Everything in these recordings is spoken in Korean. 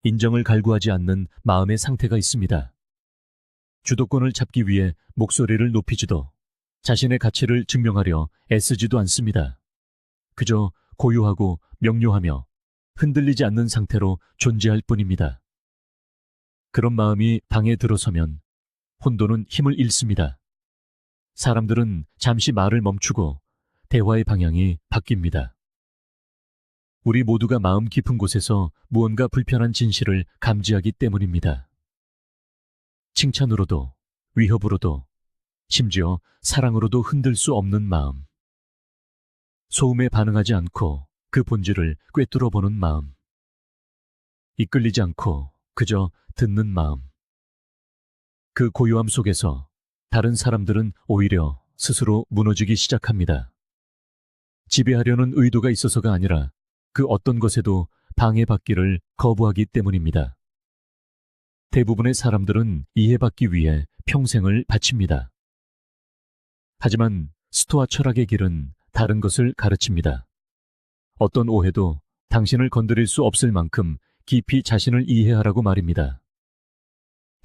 인정을 갈구하지 않는 마음의 상태가 있습니다. 주도권을 잡기 위해 목소리를 높이지도 자신의 가치를 증명하려 애쓰지도 않습니다. 그저 고요하고 명료하며 흔들리지 않는 상태로 존재할 뿐입니다. 그런 마음이 방에 들어서면 혼돈은 힘을 잃습니다. 사람들은 잠시 말을 멈추고 대화의 방향이 바뀝니다. 우리 모두가 마음 깊은 곳에서 무언가 불편한 진실을 감지하기 때문입니다. 칭찬으로도, 위협으로도, 심지어 사랑으로도 흔들 수 없는 마음. 소음에 반응하지 않고 그 본질을 꿰뚫어 보는 마음. 이끌리지 않고 그저 듣는 마음. 그 고요함 속에서 다른 사람들은 오히려 스스로 무너지기 시작합니다. 지배하려는 의도가 있어서가 아니라 그 어떤 것에도 방해받기를 거부하기 때문입니다. 대부분의 사람들은 이해받기 위해 평생을 바칩니다. 하지만 스토아 철학의 길은 다른 것을 가르칩니다. 어떤 오해도 당신을 건드릴 수 없을 만큼 깊이 자신을 이해하라고 말입니다.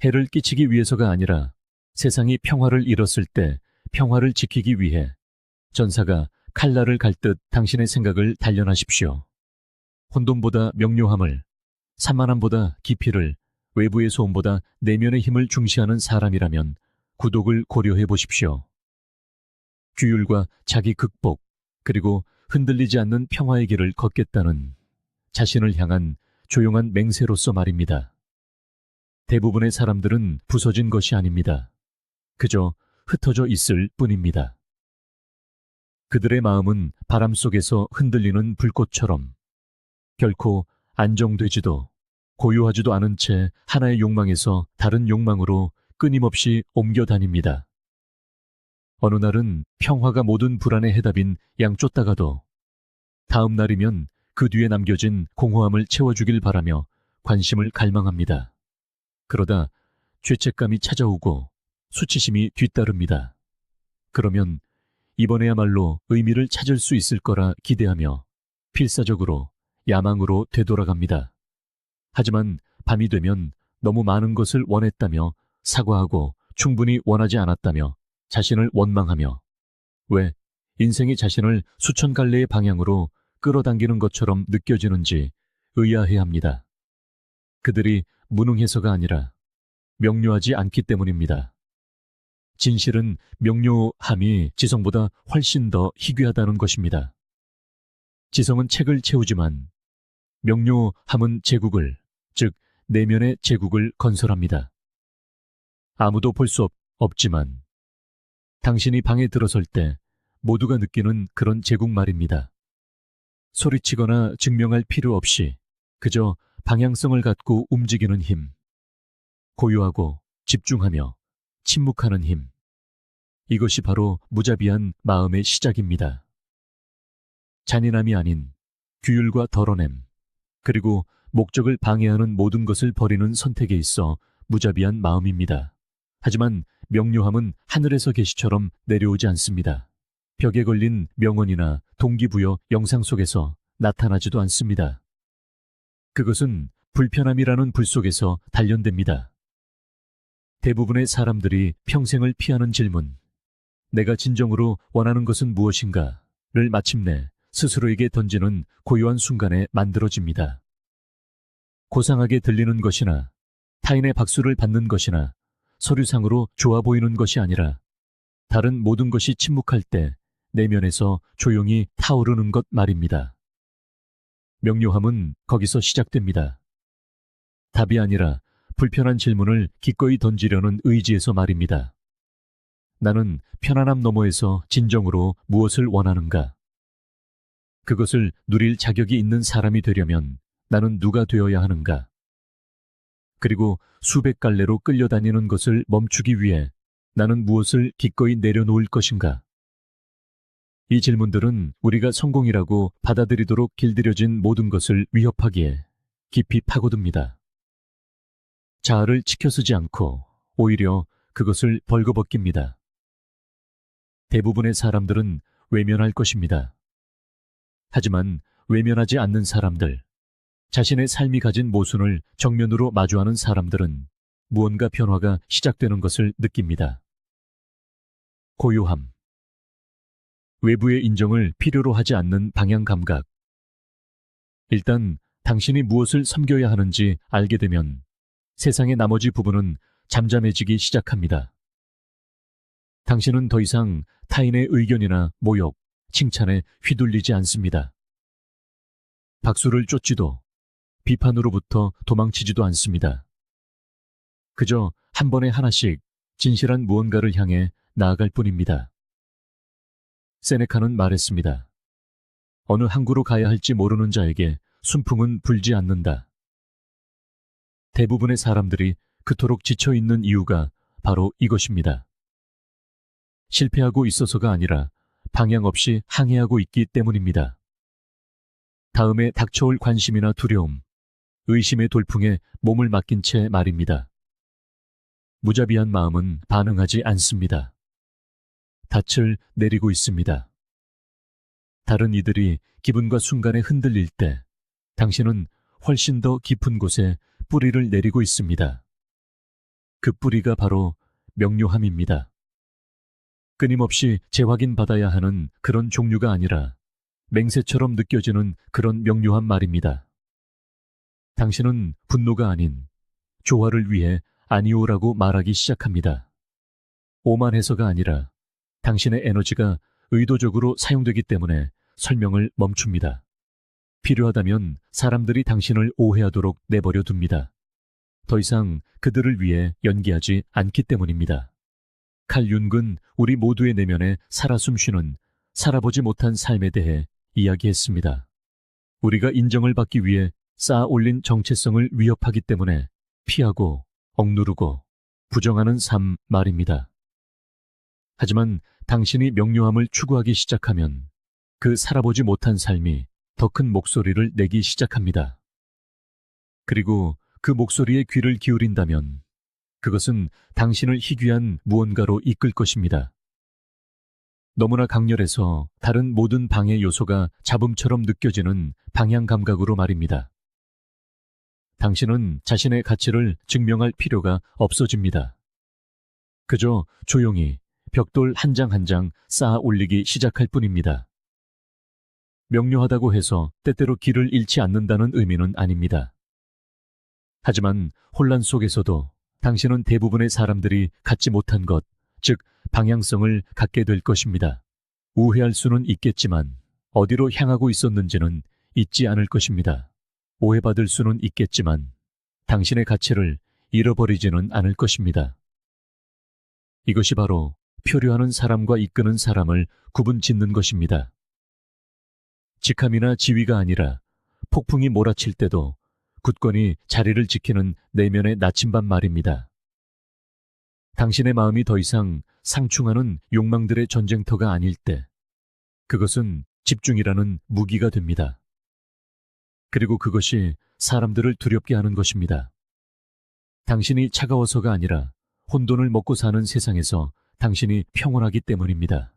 해를 끼치기 위해서가 아니라 세상이 평화를 잃었을 때 평화를 지키기 위해 전사가 칼날을 갈듯 당신의 생각을 단련하십시오. 혼돈보다 명료함을, 산만함보다 깊이를, 외부의 소음보다 내면의 힘을 중시하는 사람이라면 구독을 고려해 보십시오. 규율과 자기 극복, 그리고 흔들리지 않는 평화의 길을 걷겠다는 자신을 향한 조용한 맹세로서 말입니다. 대부분의 사람들은 부서진 것이 아닙니다. 그저 흩어져 있을 뿐입니다. 그들의 마음은 바람 속에서 흔들리는 불꽃처럼 결코 안정되지도 고요하지도 않은 채 하나의 욕망에서 다른 욕망으로 끊임없이 옮겨 다닙니다. 어느 날은 평화가 모든 불안의 해답인 양쫓다가도 다음 날이면 그 뒤에 남겨진 공허함을 채워주길 바라며 관심을 갈망합니다. 그러다 죄책감이 찾아오고 수치심이 뒤따릅니다. 그러면 이번에야말로 의미를 찾을 수 있을 거라 기대하며 필사적으로 야망으로 되돌아갑니다. 하지만 밤이 되면 너무 많은 것을 원했다며 사과하고 충분히 원하지 않았다며 자신을 원망하며 왜 인생이 자신을 수천 갈래의 방향으로 끌어당기는 것처럼 느껴지는지 의아해합니다. 그들이 무능해서가 아니라 명료하지 않기 때문입니다. 진실은 명료함이 지성보다 훨씬 더 희귀하다는 것입니다. 지성은 책을 채우지만 명료함은 제국을, 즉 내면의 제국을 건설합니다. 아무도 볼 수 없지만 당신이 방에 들어설 때 모두가 느끼는 그런 제국 말입니다. 소리치거나 증명할 필요 없이 그저 방향성을 갖고 움직이는 힘, 고요하고 집중하며 침묵하는 힘. 이것이 바로 무자비한 마음의 시작입니다. 잔인함이 아닌 규율과 덜어냄, 그리고 목적을 방해하는 모든 것을 버리는 선택에 있어 무자비한 마음입니다. 하지만 명료함은 하늘에서 계시처럼 내려오지 않습니다. 벽에 걸린 명언이나 동기부여 영상 속에서 나타나지도 않습니다. 그것은 불편함이라는 불 속에서 단련됩니다. 대부분의 사람들이 평생을 피하는 질문, 내가 진정으로 원하는 것은 무엇인가를 마침내 스스로에게 던지는 고요한 순간에 만들어집니다. 고상하게 들리는 것이나 타인의 박수를 받는 것이나 서류상으로 좋아 보이는 것이 아니라 다른 모든 것이 침묵할 때 내면에서 조용히 타오르는 것 말입니다. 명료함은 거기서 시작됩니다. 답이 아니라 불편한 질문을 기꺼이 던지려는 의지에서 말입니다. 나는 편안함 너머에서 진정으로 무엇을 원하는가? 그것을 누릴 자격이 있는 사람이 되려면 나는 누가 되어야 하는가? 그리고 수백 갈래로 끌려다니는 것을 멈추기 위해 나는 무엇을 기꺼이 내려놓을 것인가? 이 질문들은 우리가 성공이라고 받아들이도록 길들여진 모든 것을 위협하기에 깊이 파고듭니다. 자아를 지켜쓰지 않고 오히려 그것을 벌거벗깁니다. 대부분의 사람들은 외면할 것입니다. 하지만 외면하지 않는 사람들, 자신의 삶이 가진 모순을 정면으로 마주하는 사람들은 무언가 변화가 시작되는 것을 느낍니다. 고요함. 외부의 인정을 필요로 하지 않는 방향 감각. 일단 당신이 무엇을 섬겨야 하는지 알게 되면 세상의 나머지 부분은 잠잠해지기 시작합니다. 당신은 더 이상 타인의 의견이나 모욕, 칭찬에 휘둘리지 않습니다. 박수를 쫓지도 비판으로부터 도망치지도 않습니다. 그저 한 번에 하나씩 진실한 무언가를 향해 나아갈 뿐입니다. 세네카는 말했습니다. 어느 항구로 가야 할지 모르는 자에게 순풍은 불지 않는다. 대부분의 사람들이 그토록 지쳐있는 이유가 바로 이것입니다. 실패하고 있어서가 아니라 방향 없이 항해하고 있기 때문입니다. 다음에 닥쳐올 관심이나 두려움, 의심의 돌풍에 몸을 맡긴 채 말입니다. 무자비한 마음은 반응하지 않습니다. 닻을 내리고 있습니다. 다른 이들이 기분과 순간에 흔들릴 때 당신은 훨씬 더 깊은 곳에 뿌리를 내리고 있습니다. 그 뿌리가 바로 명료함입니다. 끊임없이 재확인받아야 하는 그런 종류가 아니라 맹세처럼 느껴지는 그런 명료한 말입니다. 당신은 분노가 아닌 조화를 위해 아니오라고 말하기 시작합니다. 오만해서가 아니라 당신의 에너지가 의도적으로 사용되기 때문에 설명을 멈춥니다. 필요하다면 사람들이 당신을 오해하도록 내버려 둡니다. 더 이상 그들을 위해 연기하지 않기 때문입니다. 칼 융은 우리 모두의 내면에 살아 숨쉬는 살아보지 못한 삶에 대해 이야기했습니다. 우리가 인정을 받기 위해 쌓아 올린 정체성을 위협하기 때문에 피하고 억누르고 부정하는 삶 말입니다. 하지만 당신이 명료함을 추구하기 시작하면 그 살아보지 못한 삶이 더 큰 목소리를 내기 시작합니다. 그리고 그 목소리에 귀를 기울인다면 그것은 당신을 희귀한 무언가로 이끌 것입니다. 너무나 강렬해서 다른 모든 방해 요소가 잡음처럼 느껴지는 방향 감각으로 말입니다. 당신은 자신의 가치를 증명할 필요가 없어집니다. 그저 조용히 벽돌 한 장 한 장 쌓아 올리기 시작할 뿐입니다. 명료하다고 해서 때때로 길을 잃지 않는다는 의미는 아닙니다. 하지만 혼란 속에서도 당신은 대부분의 사람들이 갖지 못한 것, 즉 방향성을 갖게 될 것입니다. 우회할 수는 있겠지만 어디로 향하고 있었는지는 잊지 않을 것입니다. 오해받을 수는 있겠지만 당신의 가치를 잃어버리지는 않을 것입니다. 이것이 바로 표류하는 사람과 이끄는 사람을 구분 짓는 것입니다. 직함이나 지위가 아니라 폭풍이 몰아칠 때도 굳건히 자리를 지키는 내면의 나침반 말입니다. 당신의 마음이 더 이상 상충하는 욕망들의 전쟁터가 아닐 때 그것은 집중이라는 무기가 됩니다. 그리고 그것이 사람들을 두렵게 하는 것입니다. 당신이 차가워서가 아니라 혼돈을 먹고 사는 세상에서 당신이 평온하기 때문입니다.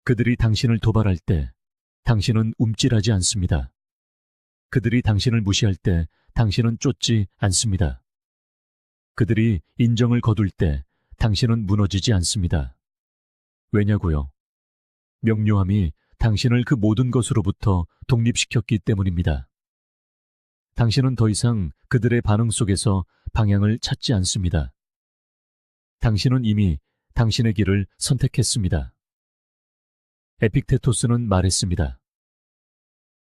그들이 당신을 도발할 때 당신은 움찔하지 않습니다. 그들이 당신을 무시할 때 당신은 쫓지 않습니다. 그들이 인정을 거둘 때 당신은 무너지지 않습니다. 왜냐고요? 명료함이 당신을 그 모든 것으로부터 독립시켰기 때문입니다. 당신은 더 이상 그들의 반응 속에서 방향을 찾지 않습니다. 당신은 이미 당신의 길을 선택했습니다. 에픽테토스는 말했습니다.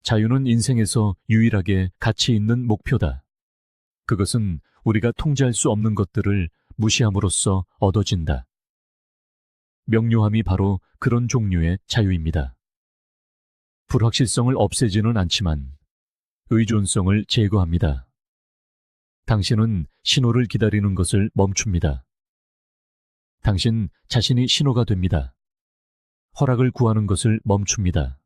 자유는 인생에서 유일하게 가치 있는 목표다. 그것은 우리가 통제할 수 없는 것들을 무시함으로써 얻어진다. 명료함이 바로 그런 종류의 자유입니다. 불확실성을 없애지는 않지만 의존성을 제거합니다. 당신은 신호를 기다리는 것을 멈춥니다. 당신 자신이 신호가 됩니다. 허락을 구하는 것을 멈춥니다.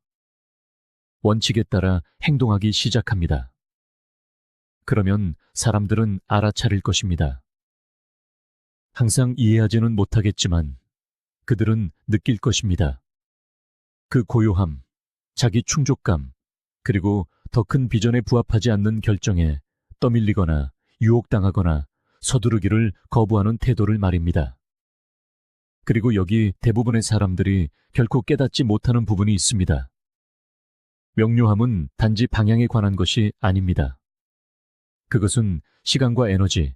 원칙에 따라 행동하기 시작합니다. 그러면 사람들은 알아차릴 것입니다. 항상 이해하지는 못하겠지만 그들은 느낄 것입니다. 그 고요함, 자기 충족감, 그리고 더 큰 비전에 부합하지 않는 결정에 떠밀리거나 유혹당하거나 서두르기를 거부하는 태도를 말입니다. 그리고 여기 대부분의 사람들이 결코 깨닫지 못하는 부분이 있습니다. 명료함은 단지 방향에 관한 것이 아닙니다. 그것은 시간과 에너지,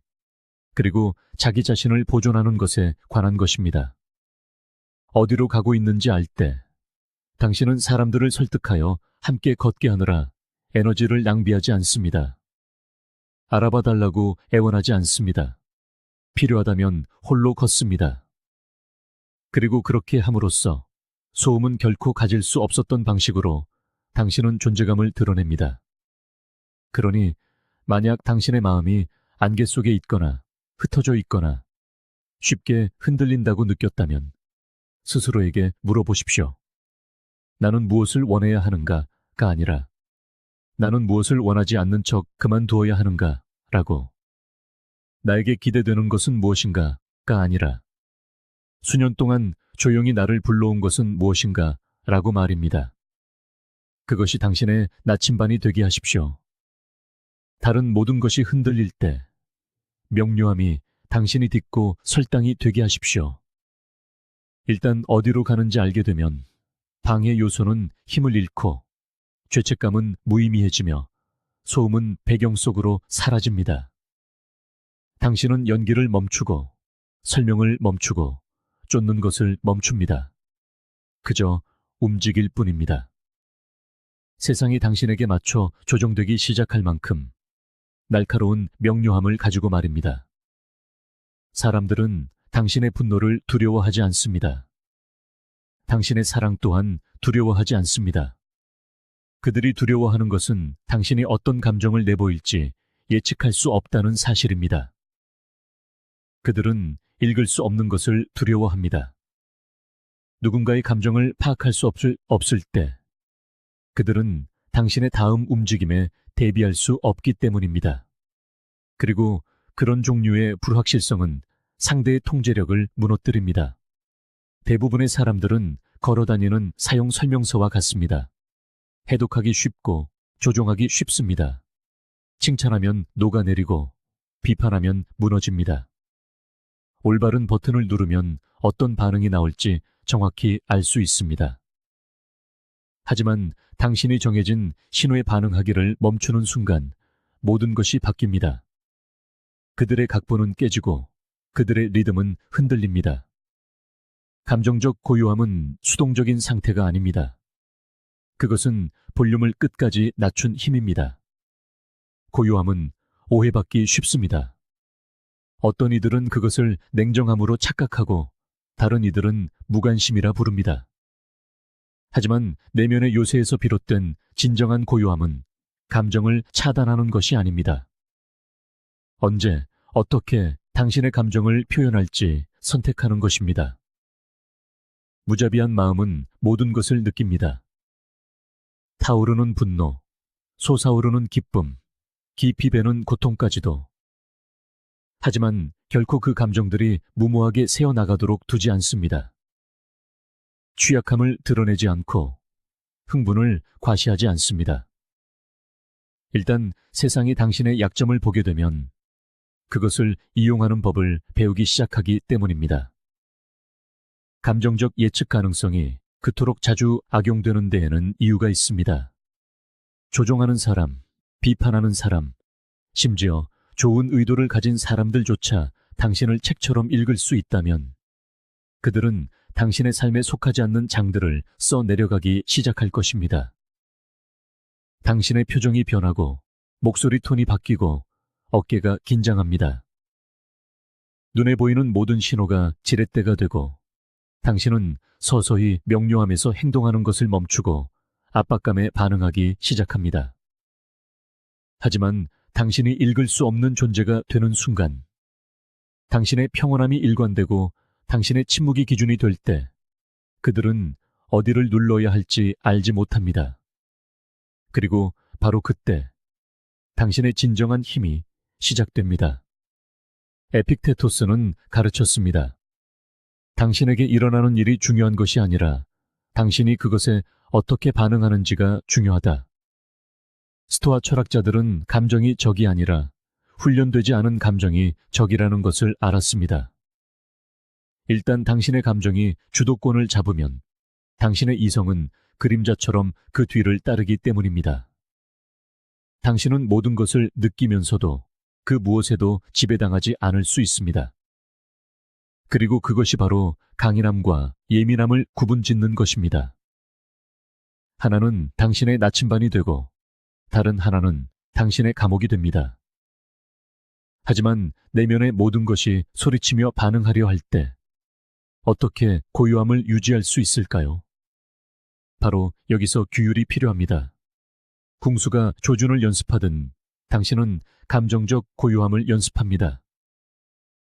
그리고 자기 자신을 보존하는 것에 관한 것입니다. 어디로 가고 있는지 알 때, 당신은 사람들을 설득하여 함께 걷게 하느라 에너지를 낭비하지 않습니다. 알아봐 달라고 애원하지 않습니다. 필요하다면 홀로 걷습니다. 그리고 그렇게 함으로써 소음은 결코 가질 수 없었던 방식으로 당신은 존재감을 드러냅니다. 그러니 만약 당신의 마음이 안개 속에 있거나 흩어져 있거나 쉽게 흔들린다고 느꼈다면 스스로에게 물어보십시오. 나는 무엇을 원해야 하는가가 아니라 나는 무엇을 원하지 않는 척 그만두어야 하는가 라고. 나에게 기대되는 것은 무엇인가가 아니라 수년 동안 조용히 나를 불러온 것은 무엇인가 라고 말입니다. 그것이 당신의 나침반이 되게 하십시오. 다른 모든 것이 흔들릴 때 명료함이 당신이 딛고 설당이 되게 하십시오. 일단 어디로 가는지 알게 되면 방해 요소는 힘을 잃고 죄책감은 무의미해지며 소음은 배경 속으로 사라집니다. 당신은 연기를 멈추고 설명을 멈추고 쫓는 것을 멈춥니다. 그저 움직일 뿐입니다. 세상이 당신에게 맞춰 조정되기 시작할 만큼 날카로운 명료함을 가지고 말입니다. 사람들은 당신의 분노를 두려워하지 않습니다. 당신의 사랑 또한 두려워하지 않습니다. 그들이 두려워하는 것은 당신이 어떤 감정을 내보일지 예측할 수 없다는 사실입니다. 그들은 읽을 수 없는 것을 두려워합니다. 누군가의 감정을 파악할 수 없을 때 그들은 당신의 다음 움직임에 대비할 수 없기 때문입니다. 그리고 그런 종류의 불확실성은 상대의 통제력을 무너뜨립니다. 대부분의 사람들은 걸어다니는 사용 설명서와 같습니다. 해독하기 쉽고 조종하기 쉽습니다. 칭찬하면 녹아내리고 비판하면 무너집니다. 올바른 버튼을 누르면 어떤 반응이 나올지 정확히 알 수 있습니다. 하지만 당신이 정해진 신호에 반응하기를 멈추는 순간 모든 것이 바뀝니다. 그들의 각본은 깨지고 그들의 리듬은 흔들립니다. 감정적 고요함은 수동적인 상태가 아닙니다. 그것은 볼륨을 끝까지 낮춘 힘입니다. 고요함은 오해받기 쉽습니다. 어떤 이들은 그것을 냉정함으로 착각하고 다른 이들은 무관심이라 부릅니다. 하지만 내면의 요새에서 비롯된 진정한 고요함은 감정을 차단하는 것이 아닙니다. 언제, 어떻게 당신의 감정을 표현할지 선택하는 것입니다. 무자비한 마음은 모든 것을 느낍니다. 타오르는 분노, 솟아오르는 기쁨, 깊이 배는 고통까지도. 하지만 결코 그 감정들이 무모하게 새어나가도록 두지 않습니다. 취약함을 드러내지 않고 흥분을 과시하지 않습니다. 일단 세상이 당신의 약점을 보게 되면 그것을 이용하는 법을 배우기 시작하기 때문입니다. 감정적 예측 가능성이 그토록 자주 악용되는 데에는 이유가 있습니다. 조종하는 사람, 비판하는 사람, 심지어 좋은 의도를 가진 사람들조차 당신을 책처럼 읽을 수 있다면 그들은 당신의 삶에 속하지 않는 장들을 써내려가기 시작할 것입니다. 당신의 표정이 변하고 목소리 톤이 바뀌고 어깨가 긴장합니다. 눈에 보이는 모든 신호가 지렛대가 되고 당신은 서서히 명료함에서 행동하는 것을 멈추고 압박감에 반응하기 시작합니다. 하지만 당신이 읽을 수 없는 존재가 되는 순간, 당신의 평온함이 일관되고 당신의 침묵이 기준이 될 때 그들은 어디를 눌러야 할지 알지 못합니다. 그리고 바로 그때 당신의 진정한 힘이 시작됩니다. 에픽테토스는 가르쳤습니다. 당신에게 일어나는 일이 중요한 것이 아니라 당신이 그것에 어떻게 반응하는지가 중요하다. 스토아 철학자들은 감정이 적이 아니라 훈련되지 않은 감정이 적이라는 것을 알았습니다. 일단 당신의 감정이 주도권을 잡으면 당신의 이성은 그림자처럼 그 뒤를 따르기 때문입니다. 당신은 모든 것을 느끼면서도 그 무엇에도 지배당하지 않을 수 있습니다. 그리고 그것이 바로 강인함과 예민함을 구분짓는 것입니다. 하나는 당신의 나침반이 되고 다른 하나는 당신의 감옥이 됩니다. 하지만 내면의 모든 것이 소리치며 반응하려 할 때 어떻게 고요함을 유지할 수 있을까요? 바로 여기서 규율이 필요합니다. 궁수가 조준을 연습하든 당신은 감정적 고요함을 연습합니다.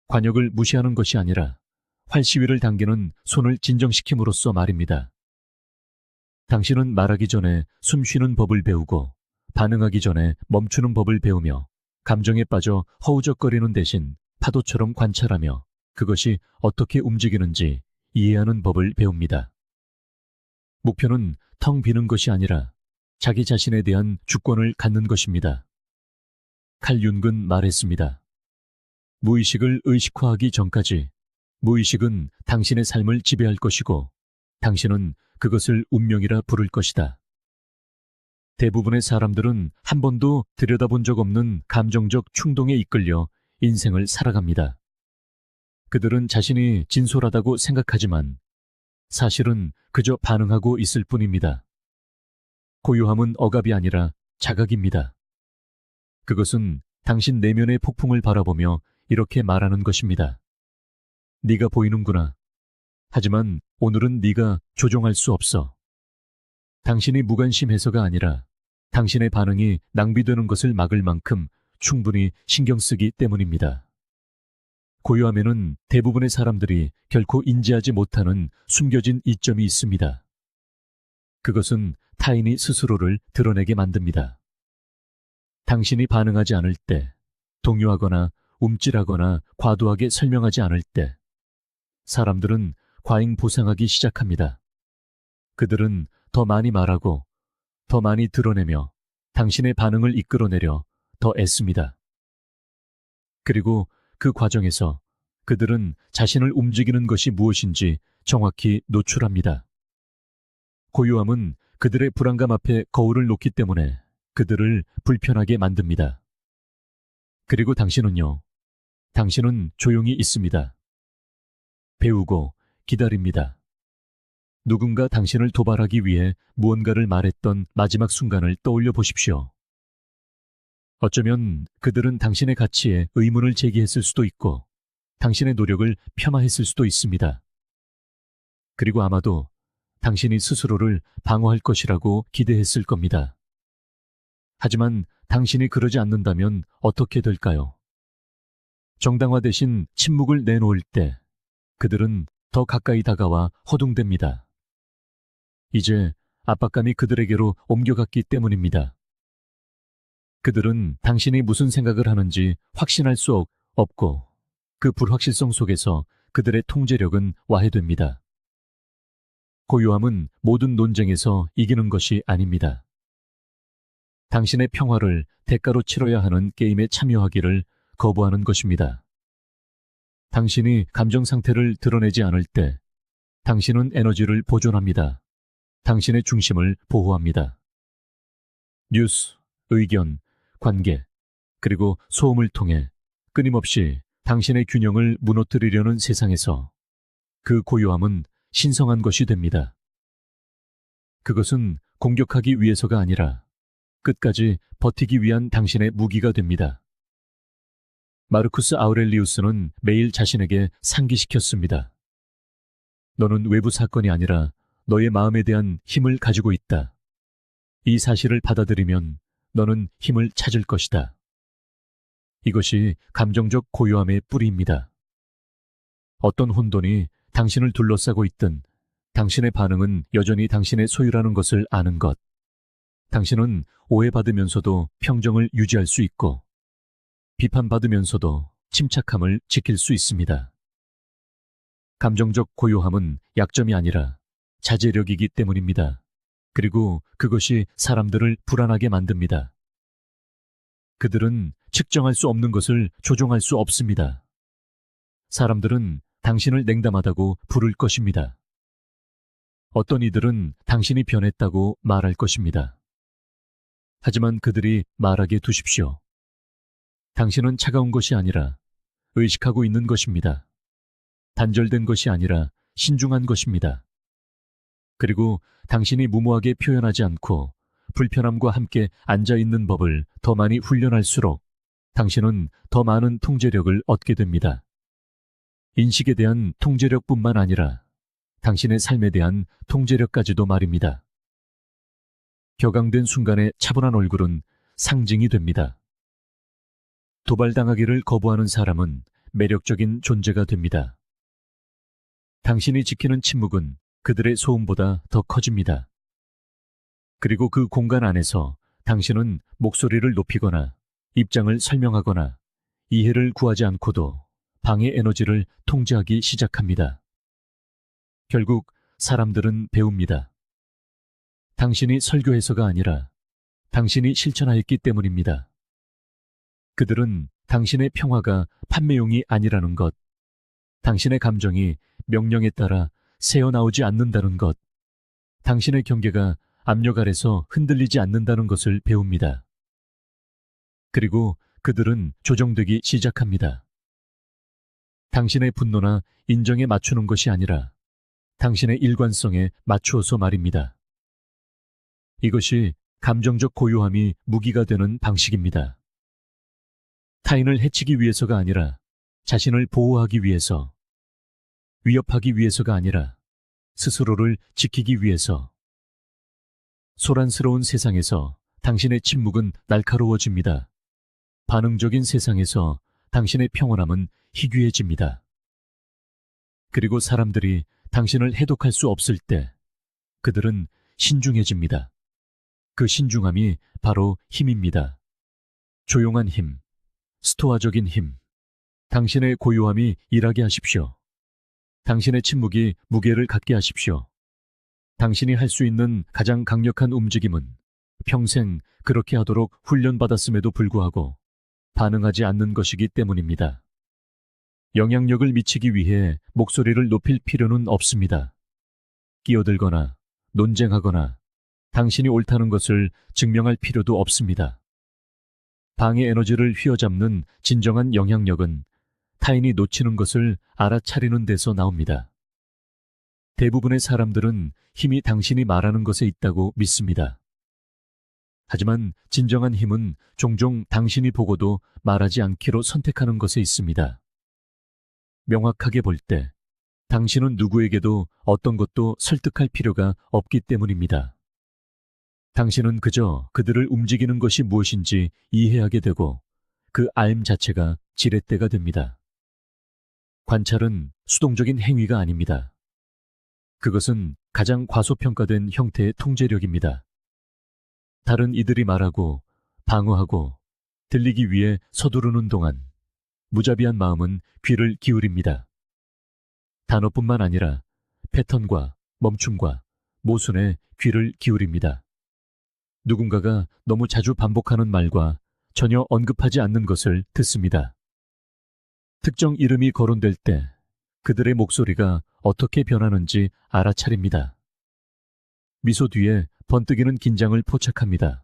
관역을 무시하는 것이 아니라 활시위를 당기는 손을 진정시킴으로써 말입니다. 당신은 말하기 전에 숨 쉬는 법을 배우고 반응하기 전에 멈추는 법을 배우며 감정에 빠져 허우적거리는 대신 파도처럼 관찰하며 그것이 어떻게 움직이는지 이해하는 법을 배웁니다. 목표는 텅 비는 것이 아니라 자기 자신에 대한 주권을 갖는 것입니다. 칼 윤근 말했습니다. 무의식을 의식화하기 전까지 무의식은 당신의 삶을 지배할 것이고 당신은 그것을 운명이라 부를 것이다. 대부분의 사람들은 한 번도 들여다본 적 없는 감정적 충동에 이끌려 인생을 살아갑니다. 그들은 자신이 진솔하다고 생각하지만 사실은 그저 반응하고 있을 뿐입니다. 고요함은 억압이 아니라 자각입니다. 그것은 당신 내면의 폭풍을 바라보며 이렇게 말하는 것입니다. 네가 보이는구나. 하지만 오늘은 네가 조종할 수 없어. 당신이 무관심해서가 아니라 당신의 반응이 낭비되는 것을 막을 만큼 충분히 신경 쓰기 때문입니다. 고요함에는 대부분의 사람들이 결코 인지하지 못하는 숨겨진 이점이 있습니다. 그것은 타인이 스스로를 드러내게 만듭니다. 당신이 반응하지 않을 때, 동요하거나 움찔하거나 과도하게 설명하지 않을 때, 사람들은 과잉보상하기 시작합니다. 그들은 더 많이 말하고 더 많이 드러내며 당신의 반응을 이끌어내려 더 애씁니다. 그리고 그 과정에서 그들은 자신을 움직이는 것이 무엇인지 정확히 노출합니다. 고요함은 그들의 불안감 앞에 거울을 놓기 때문에 그들을 불편하게 만듭니다. 그리고 당신은요, 당신은 조용히 있습니다. 배우고 기다립니다. 누군가 당신을 도발하기 위해 무언가를 말했던 마지막 순간을 떠올려 보십시오. 어쩌면 그들은 당신의 가치에 의문을 제기했을 수도 있고 당신의 노력을 폄하했을 수도 있습니다. 그리고 아마도 당신이 스스로를 방어할 것이라고 기대했을 겁니다. 하지만 당신이 그러지 않는다면 어떻게 될까요? 정당화 대신 침묵을 내놓을 때 그들은 더 가까이 다가와 허둥댑니다. 이제 압박감이 그들에게로 옮겨갔기 때문입니다. 그들은 당신이 무슨 생각을 하는지 확신할 수 없고 그 불확실성 속에서 그들의 통제력은 와해됩니다. 고요함은 모든 논쟁에서 이기는 것이 아닙니다. 당신의 평화를 대가로 치러야 하는 게임에 참여하기를 거부하는 것입니다. 당신이 감정 상태를 드러내지 않을 때 당신은 에너지를 보존합니다. 당신의 중심을 보호합니다. 뉴스, 의견, 관계, 그리고 소음을 통해 끊임없이 당신의 균형을 무너뜨리려는 세상에서 그 고요함은 신성한 것이 됩니다. 그것은 공격하기 위해서가 아니라 끝까지 버티기 위한 당신의 무기가 됩니다. 마르쿠스 아우렐리우스는 매일 자신에게 상기시켰습니다. 너는 외부 사건이 아니라 너의 마음에 대한 힘을 가지고 있다. 이 사실을 받아들이면 너는 힘을 찾을 것이다. 이것이 감정적 고요함의 뿌리입니다. 어떤 혼돈이 당신을 둘러싸고 있든 당신의 반응은 여전히 당신의 소유라는 것을 아는 것. 당신은 오해받으면서도 평정을 유지할 수 있고 비판받으면서도 침착함을 지킬 수 있습니다. 감정적 고요함은 약점이 아니라 자제력이기 때문입니다. 그리고 그것이 사람들을 불안하게 만듭니다. 그들은 측정할 수 없는 것을 조종할 수 없습니다. 사람들은 당신을 냉담하다고 부를 것입니다. 어떤 이들은 당신이 변했다고 말할 것입니다. 하지만 그들이 말하게 두십시오. 당신은 차가운 것이 아니라 의식하고 있는 것입니다. 단절된 것이 아니라 신중한 것입니다. 그리고 당신이 무모하게 표현하지 않고 불편함과 함께 앉아있는 법을 더 많이 훈련할수록 당신은 더 많은 통제력을 얻게 됩니다. 인식에 대한 통제력뿐만 아니라 당신의 삶에 대한 통제력까지도 말입니다. 격앙된 순간의 차분한 얼굴은 상징이 됩니다. 도발당하기를 거부하는 사람은 매력적인 존재가 됩니다. 당신이 지키는 침묵은 그들의 소음보다 더 커집니다. 그리고 그 공간 안에서 당신은 목소리를 높이거나 입장을 설명하거나 이해를 구하지 않고도 방해 에너지를 통제하기 시작합니다. 결국 사람들은 배웁니다. 당신이 설교해서가 아니라 당신이 실천하였기 때문입니다. 그들은 당신의 평화가 판매용이 아니라는 것, 당신의 감정이 명령에 따라 새어나오지 않는다는 것, 당신의 경계가 압력 아래서 흔들리지 않는다는 것을 배웁니다. 그리고 그들은 조정되기 시작합니다. 당신의 분노나 인정에 맞추는 것이 아니라 당신의 일관성에 맞추어서 말입니다. 이것이 감정적 고요함이 무기가 되는 방식입니다. 타인을 해치기 위해서가 아니라 자신을 보호하기 위해서, 위협하기 위해서가 아니라 스스로를 지키기 위해서. 소란스러운 세상에서 당신의 침묵은 날카로워집니다. 반응적인 세상에서 당신의 평온함은 희귀해집니다. 그리고 사람들이 당신을 해독할 수 없을 때 그들은 신중해집니다. 그 신중함이 바로 힘입니다. 조용한 힘, 스토아적인 힘. 당신의 고요함이 일하게 하십시오. 당신의 침묵이 무게를 갖게 하십시오. 당신이 할 수 있는 가장 강력한 움직임은 평생 그렇게 하도록 훈련받았음에도 불구하고 반응하지 않는 것이기 때문입니다. 영향력을 미치기 위해 목소리를 높일 필요는 없습니다. 끼어들거나 논쟁하거나 당신이 옳다는 것을 증명할 필요도 없습니다. 방해 에너지를 휘어잡는 진정한 영향력은 타인이 놓치는 것을 알아차리는 데서 나옵니다. 대부분의 사람들은 힘이 당신이 말하는 것에 있다고 믿습니다. 하지만 진정한 힘은 종종 당신이 보고도 말하지 않기로 선택하는 것에 있습니다. 명확하게 볼 때 당신은 누구에게도 어떤 것도 설득할 필요가 없기 때문입니다. 당신은 그저 그들을 움직이는 것이 무엇인지 이해하게 되고 그 알 자체가 지렛대가 됩니다. 관찰은 수동적인 행위가 아닙니다. 그것은 가장 과소평가된 형태의 통제력입니다. 다른 이들이 말하고 방어하고 들리기 위해 서두르는 동안 무자비한 마음은 귀를 기울입니다. 단어뿐만 아니라 패턴과 멈춤과 모순에 귀를 기울입니다. 누군가가 너무 자주 반복하는 말과 전혀 언급하지 않는 것을 듣습니다. 특정 이름이 거론될 때 그들의 목소리가 어떻게 변하는지 알아차립니다. 미소 뒤에 번뜩이는 긴장을 포착합니다.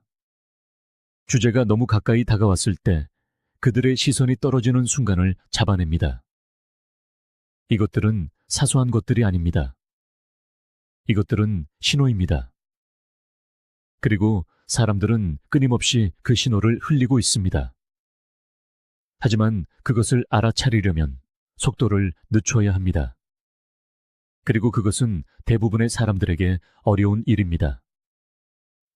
주제가 너무 가까이 다가왔을 때 그들의 시선이 떨어지는 순간을 잡아냅니다. 이것들은 사소한 것들이 아닙니다. 이것들은 신호입니다. 그리고 사람들은 끊임없이 그 신호를 흘리고 있습니다. 하지만 그것을 알아차리려면 속도를 늦춰야 합니다. 그리고 그것은 대부분의 사람들에게 어려운 일입니다.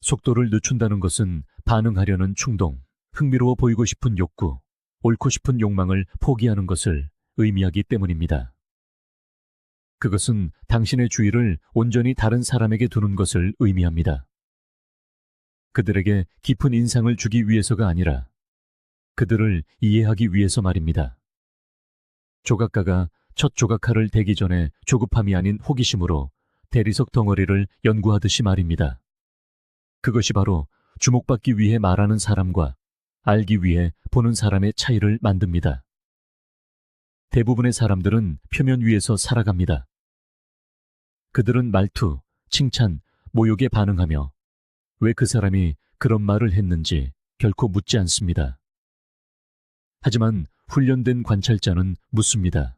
속도를 늦춘다는 것은 반응하려는 충동, 흥미로워 보이고 싶은 욕구, 옳고 싶은 욕망을 포기하는 것을 의미하기 때문입니다. 그것은 당신의 주의를 온전히 다른 사람에게 두는 것을 의미합니다. 그들에게 깊은 인상을 주기 위해서가 아니라 그들을 이해하기 위해서 말입니다. 조각가가 첫 조각칼을 대기 전에 조급함이 아닌 호기심으로 대리석 덩어리를 연구하듯이 말입니다. 그것이 바로 주목받기 위해 말하는 사람과 알기 위해 보는 사람의 차이를 만듭니다. 대부분의 사람들은 표면 위에서 살아갑니다. 그들은 말투, 칭찬, 모욕에 반응하며 왜 그 사람이 그런 말을 했는지 결코 묻지 않습니다. 하지만 훈련된 관찰자는 묻습니다.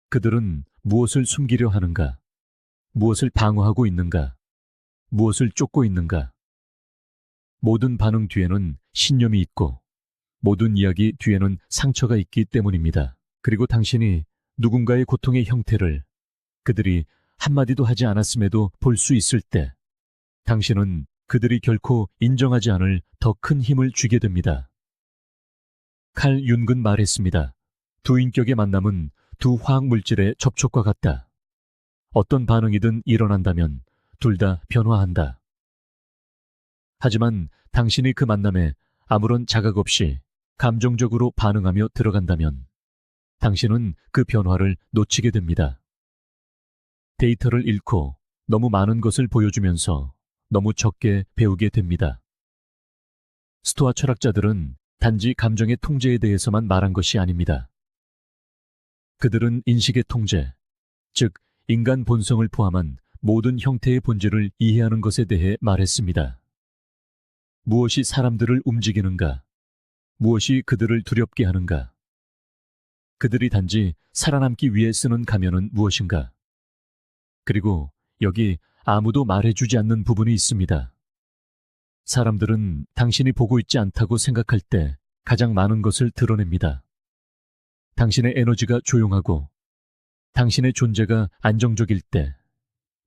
그들은 무엇을 숨기려 하는가? 무엇을 방어하고 있는가? 무엇을 쫓고 있는가? 모든 반응 뒤에는 신념이 있고 모든 이야기 뒤에는 상처가 있기 때문입니다. 그리고 당신이 누군가의 고통의 형태를 그들이 한마디도 하지 않았음에도 볼 수 있을 때 당신은 그들이 결코 인정하지 않을 더 큰 힘을 쥐게 됩니다. 칼 윤근 말했습니다. 두 인격의 만남은 두 화학 물질의 접촉과 같다. 어떤 반응이든 일어난다면 둘 다 변화한다. 하지만 당신이 그 만남에 아무런 자각 없이 감정적으로 반응하며 들어간다면 당신은 그 변화를 놓치게 됩니다. 데이터를 잃고 너무 많은 것을 보여주면서 너무 적게 배우게 됩니다. 스토아 철학자들은 단지 감정의 통제에 대해서만 말한 것이 아닙니다. 그들은 인식의 통제, 즉 인간 본성을 포함한 모든 형태의 본질을 이해하는 것에 대해 말했습니다. 무엇이 사람들을 움직이는가? 무엇이 그들을 두렵게 하는가? 그들이 단지 살아남기 위해 쓰는 가면은 무엇인가? 그리고 여기 아무도 말해주지 않는 부분이 있습니다. 사람들은 당신이 보고 있지 않다고 생각할 때 가장 많은 것을 드러냅니다. 당신의 에너지가 조용하고 당신의 존재가 안정적일 때,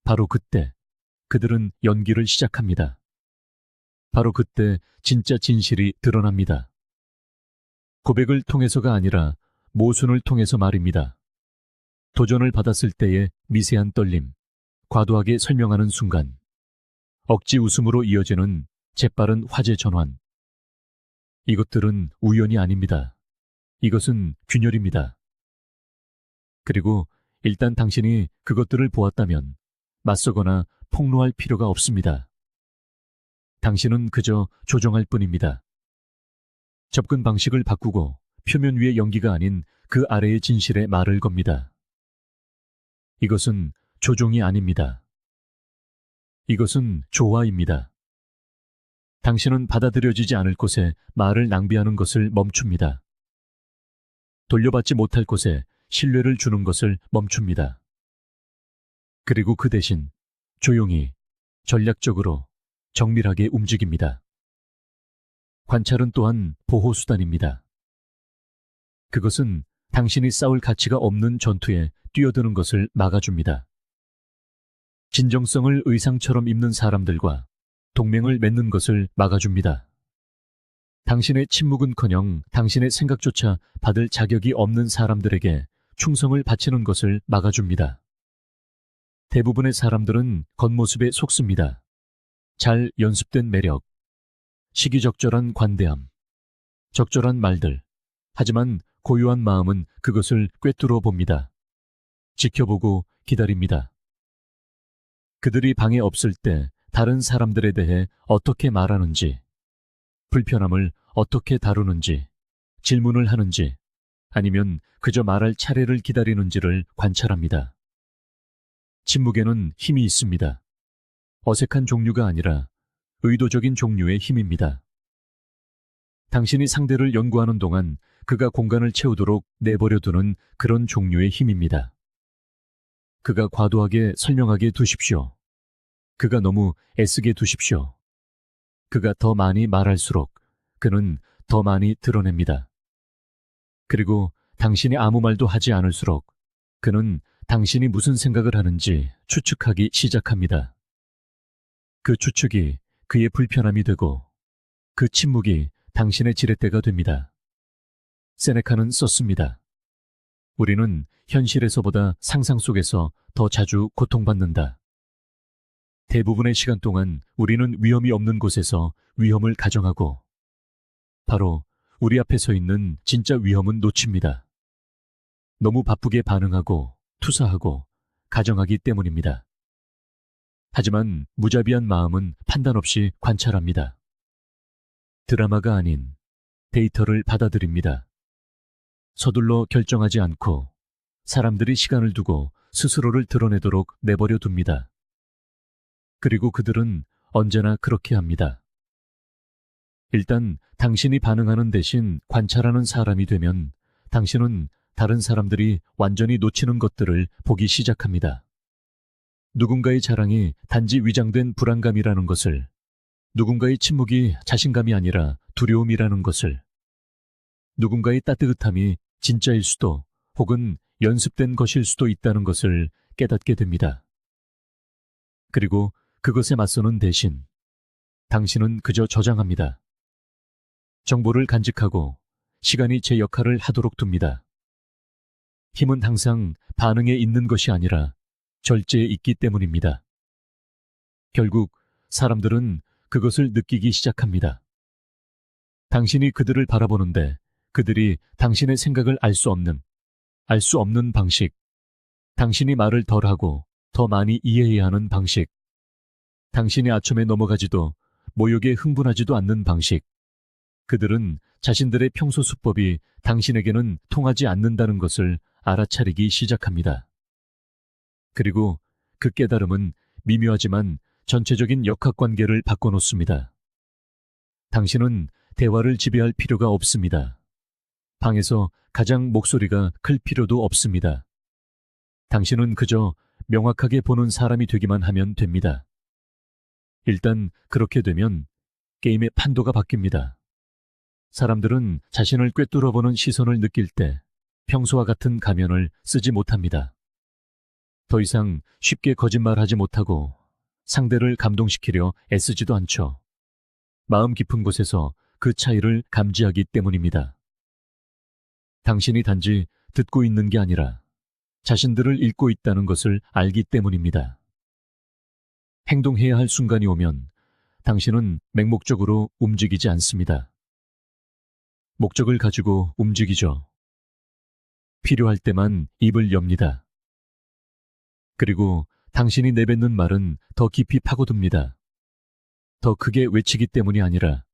바로 그때 그들은 연기를 시작합니다. 바로 그때 진짜 진실이 드러납니다. 고백을 통해서가 아니라 모순을 통해서 말입니다. 도전을 받았을 때의 미세한 떨림, 과도하게 설명하는 순간, 억지 웃음으로 이어지는 재빠른 화제 전환. 이것들은 우연이 아닙니다. 이것은 균열입니다. 그리고 일단 당신이 그것들을 보았다면 맞서거나 폭로할 필요가 없습니다. 당신은 그저 조정할 뿐입니다. 접근 방식을 바꾸고 표면 위의 연기가 아닌 그 아래의 진실에 말을 겁니다. 이것은 조종이 아닙니다. 이것은 조화입니다. 당신은 받아들여지지 않을 곳에 말을 낭비하는 것을 멈춥니다. 돌려받지 못할 곳에 신뢰를 주는 것을 멈춥니다. 그리고 그 대신 조용히, 전략적으로, 정밀하게 움직입니다. 관찰은 또한 보호수단입니다. 그것은 당신이 싸울 가치가 없는 전투에 뛰어드는 것을 막아줍니다. 진정성을 의상처럼 입는 사람들과 동맹을 맺는 것을 막아줍니다. 당신의 침묵은커녕 당신의 생각조차 받을 자격이 없는 사람들에게 충성을 바치는 것을 막아줍니다. 대부분의 사람들은 겉모습에 속습니다. 잘 연습된 매력, 시기적절한 관대함, 적절한 말들. 하지만 고요한 마음은 그것을 꿰뚫어 봅니다. 지켜보고 기다립니다. 그들이 방에 없을 때 다른 사람들에 대해 어떻게 말하는지, 불편함을 어떻게 다루는지, 질문을 하는지, 아니면 그저 말할 차례를 기다리는지를 관찰합니다. 침묵에는 힘이 있습니다. 어색한 종류가 아니라 의도적인 종류의 힘입니다. 당신이 상대를 연구하는 동안 그가 공간을 채우도록 내버려두는 그런 종류의 힘입니다. 그가 과도하게 설명하게 두십시오. 그가 너무 애쓰게 두십시오. 그가 더 많이 말할수록 그는 더 많이 드러냅니다. 그리고 당신이 아무 말도 하지 않을수록 그는 당신이 무슨 생각을 하는지 추측하기 시작합니다. 그 추측이 그의 불편함이 되고 그 침묵이 당신의 지렛대가 됩니다. 세네카는 썼습니다. 우리는 현실에서보다 상상 속에서 더 자주 고통받는다. 대부분의 시간 동안 우리는 위험이 없는 곳에서 위험을 가정하고 바로 우리 앞에 서 있는 진짜 위험은 놓칩니다. 너무 바쁘게 반응하고 투사하고 가정하기 때문입니다. 하지만 무자비한 마음은 판단 없이 관찰합니다. 드라마가 아닌 데이터를 받아들입니다. 서둘러 결정하지 않고 사람들이 시간을 두고 스스로를 드러내도록 내버려 둡니다. 그리고 그들은 언제나 그렇게 합니다. 일단 당신이 반응하는 대신 관찰하는 사람이 되면 당신은 다른 사람들이 완전히 놓치는 것들을 보기 시작합니다. 누군가의 자랑이 단지 위장된 불안감이라는 것을, 누군가의 침묵이 자신감이 아니라 두려움이라는 것을, 누군가의 따뜻함이 진짜일 수도 혹은 연습된 것일 수도 있다는 것을 깨닫게 됩니다. 그리고 그것에 맞서는 대신 당신은 그저 저장합니다. 정보를 간직하고 시간이 제 역할을 하도록 둡니다. 힘은 항상 반응에 있는 것이 아니라 절제에 있기 때문입니다. 결국 사람들은 그것을 느끼기 시작합니다. 당신이 그들을 바라보는데 그들이 당신의 생각을 알 수 없는 방식, 당신이 말을 덜하고 더 많이 이해해야 하는 방식, 당신이 아첨에 넘어가지도 모욕에 흥분하지도 않는 방식, 그들은 자신들의 평소 수법이 당신에게는 통하지 않는다는 것을 알아차리기 시작합니다. 그리고 그 깨달음은 미묘하지만 전체적인 역학관계를 바꿔놓습니다. 당신은 대화를 지배할 필요가 없습니다. 방에서 가장 목소리가 클 필요도 없습니다. 당신은 그저 명확하게 보는 사람이 되기만 하면 됩니다. 일단 그렇게 되면 게임의 판도가 바뀝니다. 사람들은 자신을 꿰뚫어보는 시선을 느낄 때 평소와 같은 가면을 쓰지 못합니다. 더 이상 쉽게 거짓말하지 못하고 상대를 감동시키려 애쓰지도 않죠. 마음 깊은 곳에서 그 차이를 감지하기 때문입니다. 당신이 단지 듣고 있는 게 아니라 자신들을 읽고 있다는 것을 알기 때문입니다. 행동해야 할 순간이 오면 당신은 맹목적으로 움직이지 않습니다. 목적을 가지고 움직이죠. 필요할 때만 입을 엽니다. 그리고 당신이 내뱉는 말은 더 깊이 파고듭니다. 더 크게 외치기 때문이 아니라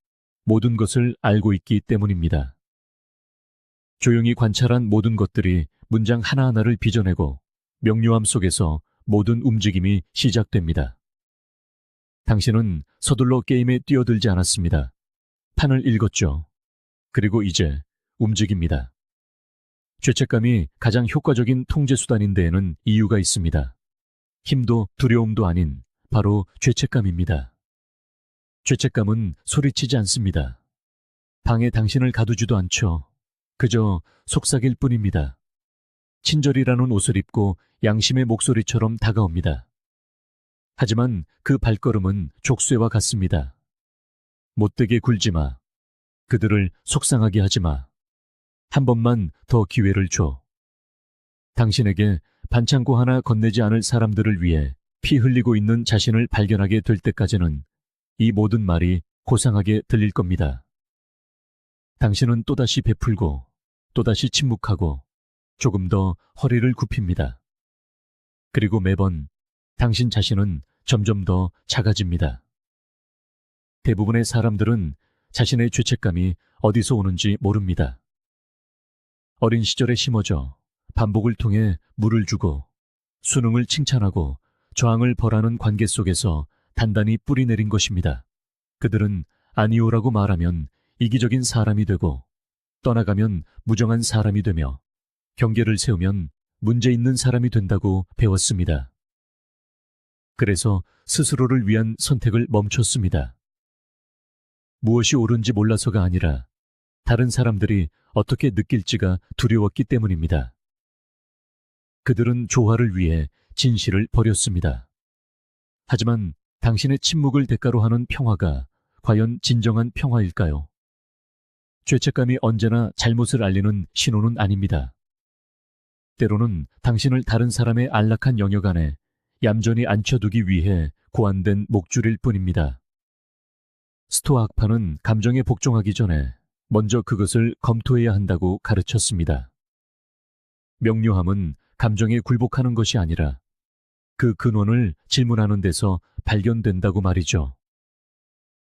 모든 것을 알고 있기 때문입니다. 조용히 관찰한 모든 것들이 문장 하나하나를 빚어내고 명료함 속에서 모든 움직임이 시작됩니다. 당신은 서둘러 게임에 뛰어들지 않았습니다. 판을 읽었죠. 그리고 이제 움직입니다. 죄책감이 가장 효과적인 통제 수단인 데에는 이유가 있습니다. 힘도 두려움도 아닌 바로 죄책감입니다. 죄책감은 소리치지 않습니다. 방에 당신을 가두지도 않죠. 그저 속삭일 뿐입니다. 친절이라는 옷을 입고 양심의 목소리처럼 다가옵니다. 하지만 그 발걸음은 족쇄와 같습니다. 못되게 굴지 마. 그들을 속상하게 하지 마. 한 번만 더 기회를 줘. 당신에게 반창고 하나 건네지 않을 사람들을 위해 피 흘리고 있는 자신을 발견하게 될 때까지는 이 모든 말이 고상하게 들릴 겁니다. 당신은 또다시 베풀고 또다시 침묵하고 조금 더 허리를 굽힙니다. 그리고 매번 당신 자신은 점점 더 작아집니다. 대부분의 사람들은 자신의 죄책감이 어디서 오는지 모릅니다. 어린 시절에 심어져 반복을 통해 물을 주고 수능을 칭찬하고 저항을 벌하는 관계 속에서 단단히 뿌리내린 것입니다. 그들은 아니오라고 말하면 이기적인 사람이 되고 떠나가면 무정한 사람이 되며 경계를 세우면 문제 있는 사람이 된다고 배웠습니다. 그래서 스스로를 위한 선택을 멈췄습니다. 무엇이 옳은지 몰라서가 아니라 다른 사람들이 어떻게 느낄지가 두려웠기 때문입니다. 그들은 조화를 위해 진실을 버렸습니다. 하지만 당신의 침묵을 대가로 하는 평화가 과연 진정한 평화일까요? 죄책감이 언제나 잘못을 알리는 신호는 아닙니다. 때로는 당신을 다른 사람의 안락한 영역 안에 얌전히 앉혀두기 위해 고안된 목줄일 뿐입니다. 스토아 학파는 감정에 복종하기 전에 먼저 그것을 검토해야 한다고 가르쳤습니다. 명료함은 감정에 굴복하는 것이 아니라 그 근원을 질문하는 데서 발견된다고 말이죠.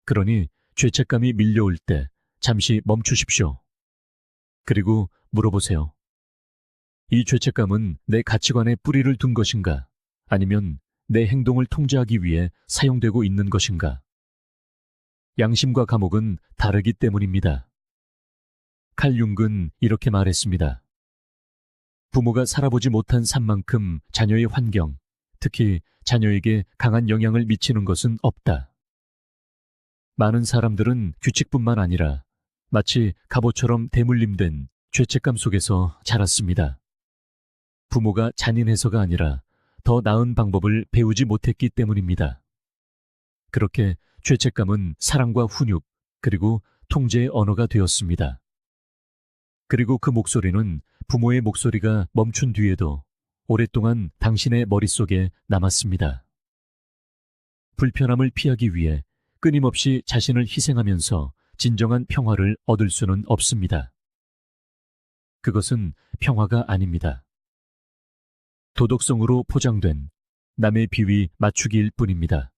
그러니 죄책감이 밀려올 때 잠시 멈추십시오. 그리고 물어보세요. 이 죄책감은 내 가치관에 뿌리를 둔 것인가? 아니면 내 행동을 통제하기 위해 사용되고 있는 것인가? 양심과 감옥은 다르기 때문입니다. 칼 융은 이렇게 말했습니다. 부모가 살아보지 못한 삶만큼 자녀의 환경, 특히 자녀에게 강한 영향을 미치는 것은 없다. 많은 사람들은 규칙뿐만 아니라 마치 갑옷처럼 대물림된 죄책감 속에서 자랐습니다. 부모가 잔인해서가 아니라 더 나은 방법을 배우지 못했기 때문입니다. 그렇게 죄책감은 사랑과 훈육, 그리고 통제의 언어가 되었습니다. 그리고 그 목소리는 부모의 목소리가 멈춘 뒤에도 오랫동안 당신의 머릿속에 남았습니다. 불편함을 피하기 위해 끊임없이 자신을 희생하면서 진정한 평화를 얻을 수는 없습니다. 그것은 평화가 아닙니다. 도덕성으로 포장된 남의 비위 맞추기일 뿐입니다.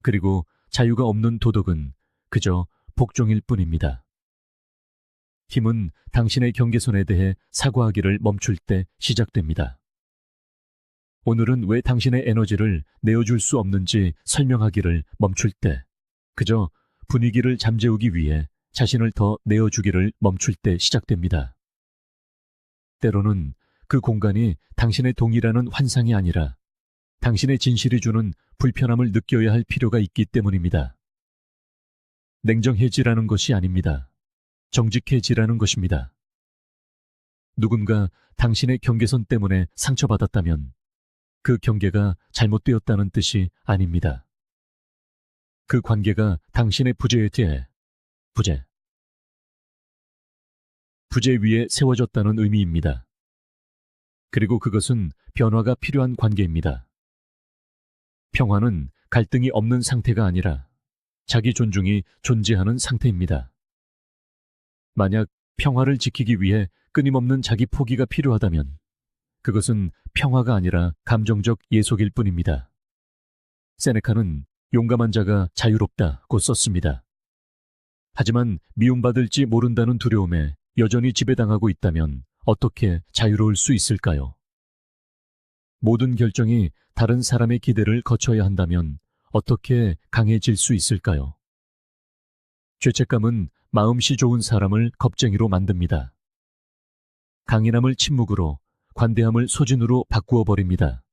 그리고 자유가 없는 도덕은 그저 복종일 뿐입니다. 힘은 당신의 경계선에 대해 사과하기를 멈출 때 시작됩니다. 오늘은 왜 당신의 에너지를 내어줄 수 없는지 설명하기를 멈출 때, 그저 분위기를 잠재우기 위해 자신을 더 내어주기를 멈출 때 시작됩니다. 때로는 그 공간이 당신의 동의라는 환상이 아니라 당신의 진실이 주는 불편함을 느껴야 할 필요가 있기 때문입니다. 냉정해지라는 것이 아닙니다. 정직해지라는 것입니다. 누군가 당신의 경계선 때문에 상처받았다면 그 경계가 잘못되었다는 뜻이 아닙니다. 그 관계가 당신의 부재 위에 세워졌다는 의미입니다. 그리고 그것은 변화가 필요한 관계입니다. 평화는 갈등이 없는 상태가 아니라 자기 존중이 존재하는 상태입니다. 만약 평화를 지키기 위해 끊임없는 자기 포기가 필요하다면 그것은 평화가 아니라 감정적 예속일 뿐입니다. 세네카는 용감한 자가 자유롭다고 썼습니다. 하지만 미움받을지 모른다는 두려움에 여전히 지배당하고 있다면 어떻게 자유로울 수 있을까요? 모든 결정이 다른 사람의 기대를 거쳐야 한다면 어떻게 강해질 수 있을까요? 죄책감은 마음씨 좋은 사람을 겁쟁이로 만듭니다. 강인함을 침묵으로, 관대함을 소진으로 바꾸어 버립니다.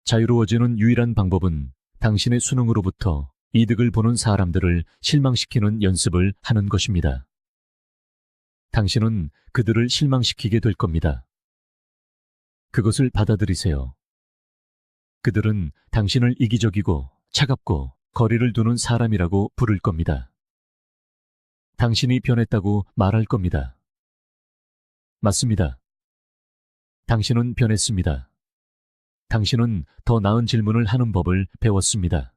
자유로워지는 유일한 방법은 당신의 수능으로부터 이득을 보는 사람들을 실망시키는 연습을 하는 것입니다. 당신은 그들을 실망시키게 될 겁니다. 그것을 받아들이세요. 그들은 당신을 이기적이고 차갑고 거리를 두는 사람이라고 부를 겁니다. 당신이 변했다고 말할 겁니다. 맞습니다. 당신은 변했습니다. 당신은 더 나은 질문을 하는 법을 배웠습니다.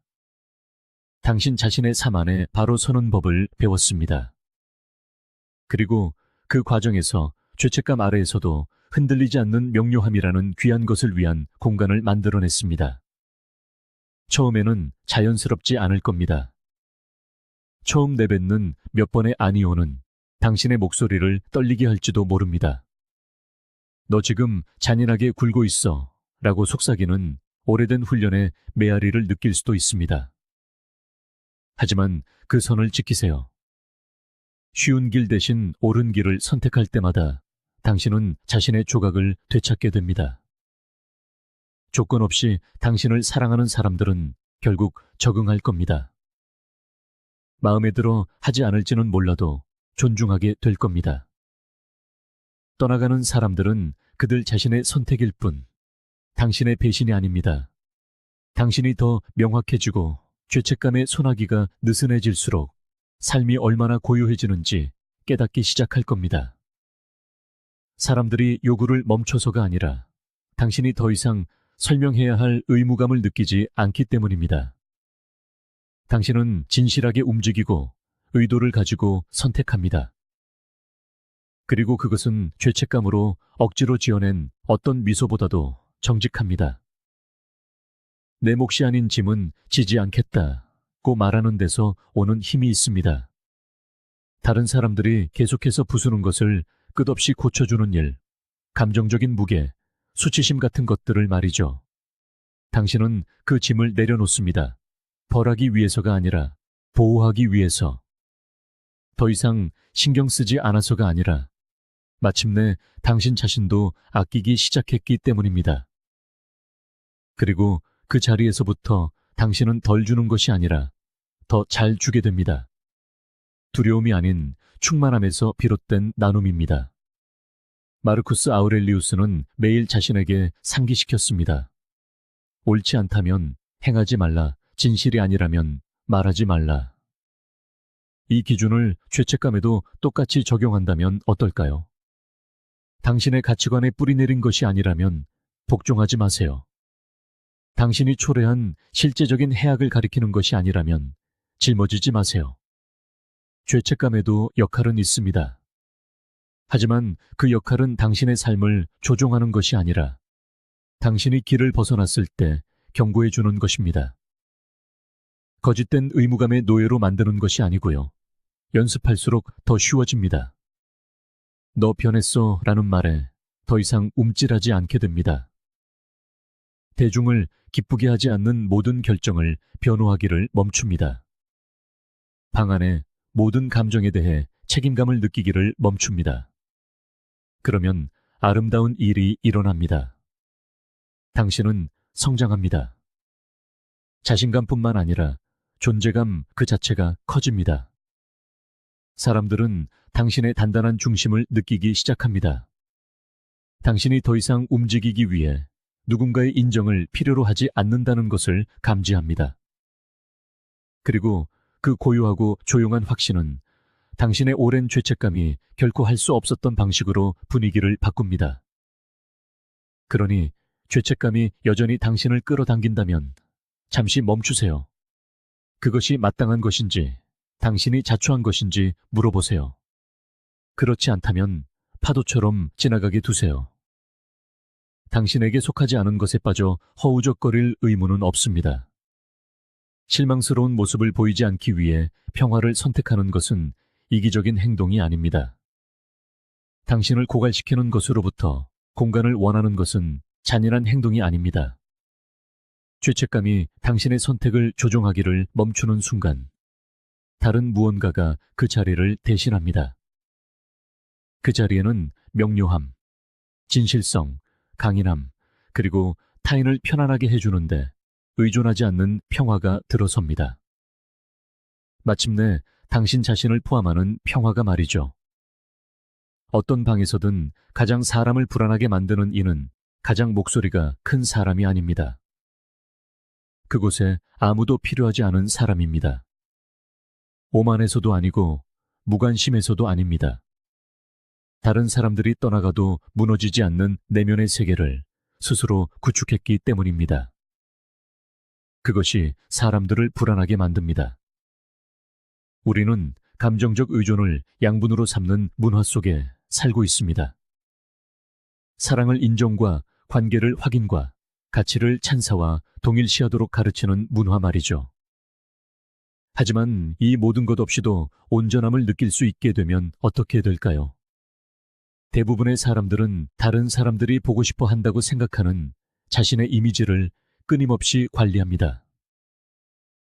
당신 자신의 삶 안에 바로 서는 법을 배웠습니다. 그리고 그 과정에서 죄책감 아래에서도 흔들리지 않는 명료함이라는 귀한 것을 위한 공간을 만들어냈습니다. 처음에는 자연스럽지 않을 겁니다. 처음 내뱉는 몇 번의 아니오는 당신의 목소리를 떨리게 할지도 모릅니다. 너 지금 잔인하게 굴고 있어 라고 속삭이는 오래된 훈련의 메아리를 느낄 수도 있습니다. 하지만 그 선을 지키세요. 쉬운 길 대신 옳은 길을 선택할 때마다 당신은 자신의 조각을 되찾게 됩니다. 조건 없이 당신을 사랑하는 사람들은 결국 적응할 겁니다. 마음에 들어 하지 않을지는 몰라도 존중하게 될 겁니다. 떠나가는 사람들은 그들 자신의 선택일 뿐, 당신의 배신이 아닙니다. 당신이 더 명확해지고 죄책감의 소나기가 느슨해질수록 삶이 얼마나 고요해지는지 깨닫기 시작할 겁니다. 사람들이 요구를 멈춰서가 아니라 당신이 더 이상 설명해야 할 의무감을 느끼지 않기 때문입니다. 당신은 진실하게 움직이고 의도를 가지고 선택합니다. 그리고 그것은 죄책감으로 억지로 지어낸 어떤 미소보다도 정직합니다. 내 몫이 아닌 짐은 지지 않겠다 묻고 말하는 데서 오는 힘이 있습니다. 다른 사람들이 계속해서 부수는 것을 끝없이 고쳐주는 일, 감정적인 무게, 수치심 같은 것들을 말이죠. 당신은 그 짐을 내려놓습니다. 벌하기 위해서가 아니라 보호하기 위해서. 더 이상 신경 쓰지 않아서가 아니라 마침내 당신 자신도 아끼기 시작했기 때문입니다. 그리고 그 자리에서부터 당신은 덜 주는 것이 아니라 더 잘 주게 됩니다. 두려움이 아닌 충만함에서 비롯된 나눔입니다. 마르쿠스 아우렐리우스는 매일 자신에게 상기시켰습니다. 옳지 않다면 행하지 말라, 진실이 아니라면 말하지 말라. 이 기준을 죄책감에도 똑같이 적용한다면 어떨까요? 당신의 가치관에 뿌리내린 것이 아니라면 복종하지 마세요. 당신이 초래한 실제적인 해악을 가리키는 것이 아니라면 짊어지지 마세요. 죄책감에도 역할은 있습니다. 하지만 그 역할은 당신의 삶을 조종하는 것이 아니라 당신이 길을 벗어났을 때 경고해 주는 것입니다. 거짓된 의무감의 노예로 만드는 것이 아니고요. 연습할수록 더 쉬워집니다. 너 변했어 라는 말에 더 이상 움찔하지 않게 됩니다. 대중을 기쁘게 하지 않는 모든 결정을 변호하기를 멈춥니다. 방 안에 모든 감정에 대해 책임감을 느끼기를 멈춥니다. 그러면 아름다운 일이 일어납니다. 당신은 성장합니다. 자신감뿐만 아니라 존재감 그 자체가 커집니다. 사람들은 당신의 단단한 중심을 느끼기 시작합니다. 당신이 더 이상 움직이기 위해 누군가의 인정을 필요로 하지 않는다는 것을 감지합니다. 그리고 그 고요하고 조용한 확신은 당신의 오랜 죄책감이 결코 할 수 없었던 방식으로 분위기를 바꿉니다. 그러니 죄책감이 여전히 당신을 끌어당긴다면 잠시 멈추세요. 그것이 마땅한 것인지 당신이 자초한 것인지 물어보세요. 그렇지 않다면 파도처럼 지나가게 두세요. 당신에게 속하지 않은 것에 빠져 허우적거릴 의무는 없습니다. 실망스러운 모습을 보이지 않기 위해 평화를 선택하는 것은 이기적인 행동이 아닙니다. 당신을 고갈시키는 것으로부터 공간을 원하는 것은 잔인한 행동이 아닙니다. 죄책감이 당신의 선택을 조종하기를 멈추는 순간 다른 무언가가 그 자리를 대신합니다. 그 자리에는 명료함, 진실성, 강인함, 그리고 타인을 편안하게 해주는데 의존하지 않는 평화가 들어섭니다. 마침내 당신 자신을 포함하는 평화가 말이죠. 어떤 방에서든 가장 사람을 불안하게 만드는 이는 가장 목소리가 큰 사람이 아닙니다. 그곳에 아무도 필요하지 않은 사람입니다. 오만에서도 아니고 무관심에서도 아닙니다. 다른 사람들이 떠나가도 무너지지 않는 내면의 세계를 스스로 구축했기 때문입니다. 그것이 사람들을 불안하게 만듭니다. 우리는 감정적 의존을 양분으로 삼는 문화 속에 살고 있습니다. 사랑을 인정과 관계를 확인과 가치를 찬사와 동일시하도록 가르치는 문화 말이죠. 하지만 이 모든 것 없이도 온전함을 느낄 수 있게 되면 어떻게 될까요? 대부분의 사람들은 다른 사람들이 보고 싶어 한다고 생각하는 자신의 이미지를 끊임없이 관리합니다.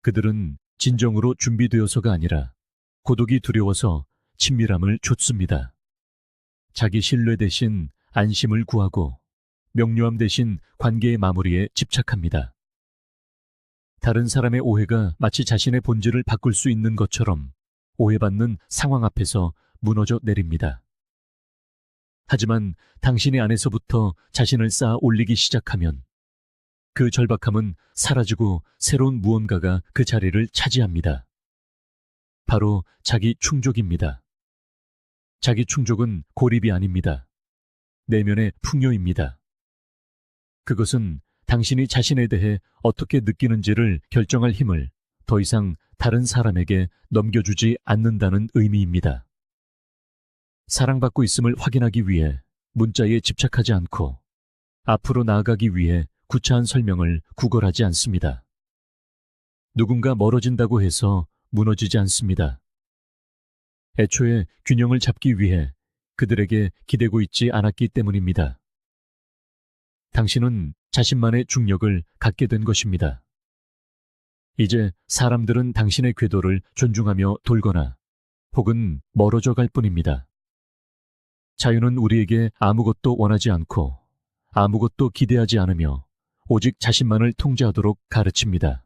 그들은 진정으로 준비되어서가 아니라 고독이 두려워서 친밀함을 좇습니다. 자기 신뢰 대신 안심을 구하고 명료함 대신 관계의 마무리에 집착합니다. 다른 사람의 오해가 마치 자신의 본질을 바꿀 수 있는 것처럼 오해받는 상황 앞에서 무너져 내립니다. 하지만 당신의 안에서부터 자신을 쌓아 올리기 시작하면 그 절박함은 사라지고 새로운 무언가가 그 자리를 차지합니다. 바로 자기 충족입니다. 자기 충족은 고립이 아닙니다. 내면의 풍요입니다. 그것은 당신이 자신에 대해 어떻게 느끼는지를 결정할 힘을 더 이상 다른 사람에게 넘겨주지 않는다는 의미입니다. 사랑받고 있음을 확인하기 위해 문자에 집착하지 않고 앞으로 나아가기 위해 구차한 설명을 구걸하지 않습니다. 누군가 멀어진다고 해서 무너지지 않습니다. 애초에 균형을 잡기 위해 그들에게 기대고 있지 않았기 때문입니다. 당신은 자신만의 중력을 갖게 된 것입니다. 이제 사람들은 당신의 궤도를 존중하며 돌거나 혹은 멀어져 갈 뿐입니다. 자유는 우리에게 아무것도 원하지 않고 아무것도 기대하지 않으며 오직 자신만을 통제하도록 가르칩니다.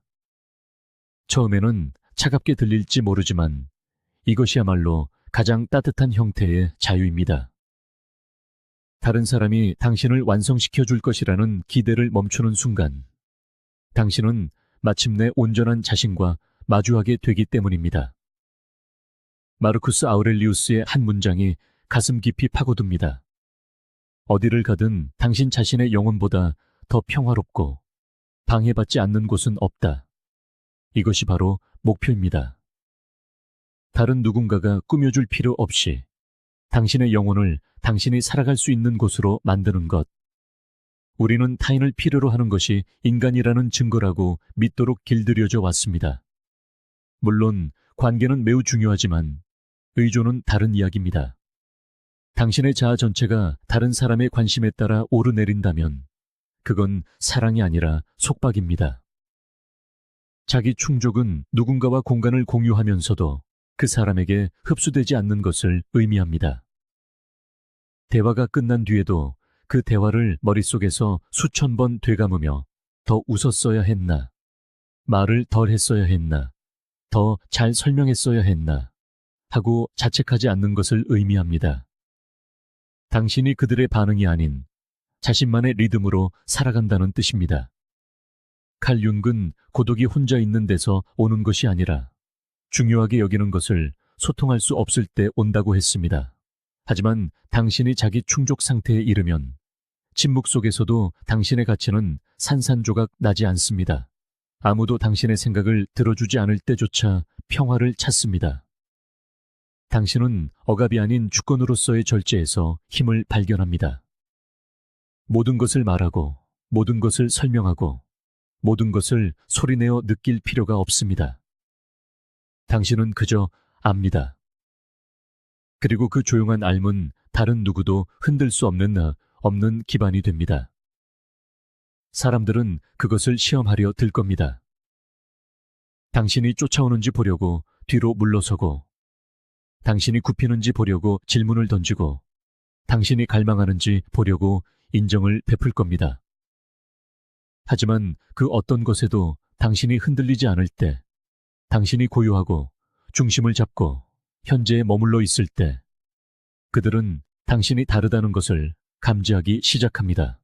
처음에는 차갑게 들릴지 모르지만 이것이야말로 가장 따뜻한 형태의 자유입니다. 다른 사람이 당신을 완성시켜 줄 것이라는 기대를 멈추는 순간, 당신은 마침내 온전한 자신과 마주하게 되기 때문입니다. 마르쿠스 아우렐리우스의 한 문장이 가슴 깊이 파고듭니다. 어디를 가든 당신 자신의 영혼보다 더 평화롭고 방해받지 않는 곳은 없다. 이것이 바로 목표입니다. 다른 누군가가 꾸며줄 필요 없이 당신의 영혼을 당신이 살아갈 수 있는 곳으로 만드는 것. 우리는 타인을 필요로 하는 것이 인간이라는 증거라고 믿도록 길들여져 왔습니다. 물론 관계는 매우 중요하지만 의존은 다른 이야기입니다. 당신의 자아 전체가 다른 사람의 관심에 따라 오르내린다면 그건 사랑이 아니라 속박입니다. 자기 충족은 누군가와 공간을 공유하면서도 그 사람에게 흡수되지 않는 것을 의미합니다. 대화가 끝난 뒤에도 그 대화를 머릿속에서 수천 번 되감으며 더 웃었어야 했나, 말을 덜 했어야 했나, 더 잘 설명했어야 했나 하고 자책하지 않는 것을 의미합니다. 당신이 그들의 반응이 아닌 자신만의 리듬으로 살아간다는 뜻입니다. 칼 융은 고독이 혼자 있는 데서 오는 것이 아니라 중요하게 여기는 것을 소통할 수 없을 때 온다고 했습니다. 하지만 당신이 자기 충족 상태에 이르면 침묵 속에서도 당신의 가치는 산산조각 나지 않습니다. 아무도 당신의 생각을 들어주지 않을 때조차 평화를 찾습니다. 당신은 억압이 아닌 주권으로서의 절제에서 힘을 발견합니다. 모든 것을 말하고 모든 것을 설명하고 모든 것을 소리내어 느낄 필요가 없습니다. 당신은 그저 압니다. 그리고 그 조용한 알문 다른 누구도 흔들 수 없는 기반이 됩니다. 사람들은 그것을 시험하려 들 겁니다. 당신이 쫓아오는지 보려고 뒤로 물러서고, 당신이 굽히는지 보려고 질문을 던지고, 당신이 갈망하는지 보려고 인정을 베풀 겁니다. 하지만 그 어떤 것에도 당신이 흔들리지 않을 때, 당신이 고요하고 중심을 잡고 현재에 머물러 있을 때, 그들은 당신이 다르다는 것을 감지하기 시작합니다.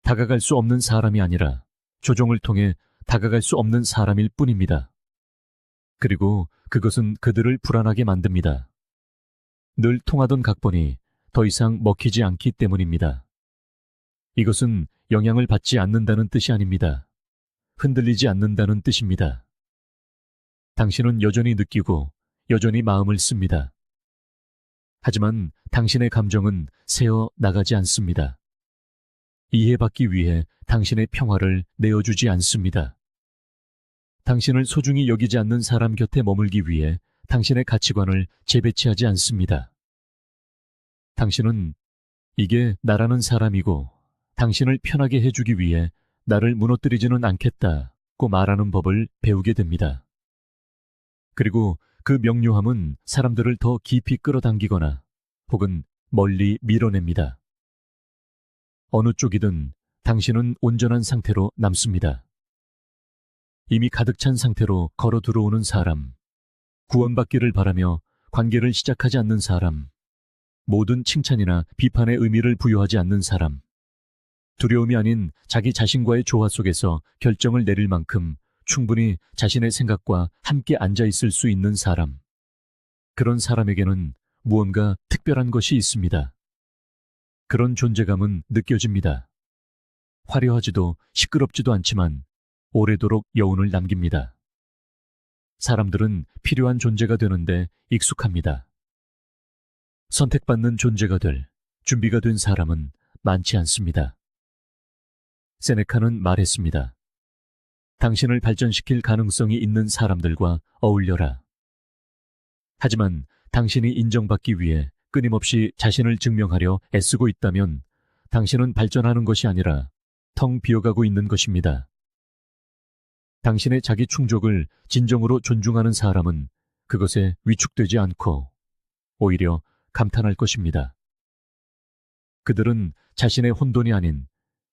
다가갈 수 없는 사람이 아니라 조종을 통해 다가갈 수 없는 사람일 뿐입니다. 그리고 그것은 그들을 불안하게 만듭니다. 늘 통하던 각본이 더 이상 먹히지 않기 때문입니다. 이것은 영향을 받지 않는다는 뜻이 아닙니다. 흔들리지 않는다는 뜻입니다. 당신은 여전히 느끼고 여전히 마음을 씁니다. 하지만 당신의 감정은 새어 나가지 않습니다. 이해받기 위해 당신의 평화를 내어주지 않습니다. 당신을 소중히 여기지 않는 사람 곁에 머물기 위해 당신의 가치관을 재배치하지 않습니다. 당신은 이게 나라는 사람이고 당신을 편하게 해주기 위해 나를 무너뜨리지는 않겠다고 말하는 법을 배우게 됩니다. 그리고 그 명료함은 사람들을 더 깊이 끌어당기거나 혹은 멀리 밀어냅니다. 어느 쪽이든 당신은 온전한 상태로 남습니다. 이미 가득 찬 상태로 걸어 들어오는 사람, 구원받기를 바라며 관계를 시작하지 않는 사람, 모든 칭찬이나 비판의 의미를 부여하지 않는 사람, 두려움이 아닌 자기 자신과의 조화 속에서 결정을 내릴 만큼 충분히 자신의 생각과 함께 앉아 있을 수 있는 사람. 그런 사람에게는 무언가 특별한 것이 있습니다. 그런 존재감은 느껴집니다. 화려하지도 시끄럽지도 않지만 오래도록 여운을 남깁니다. 사람들은 필요한 존재가 되는데 익숙합니다. 선택받는 존재가 될 준비가 된 사람은 많지 않습니다. 세네카는 말했습니다. 당신을 발전시킬 가능성이 있는 사람들과 어울려라. 하지만 당신이 인정받기 위해 끊임없이 자신을 증명하려 애쓰고 있다면 당신은 발전하는 것이 아니라 텅 비어가고 있는 것입니다. 당신의 자기 충족을 진정으로 존중하는 사람은 그것에 위축되지 않고 오히려 감탄할 것입니다. 그들은 자신의 혼돈이 아닌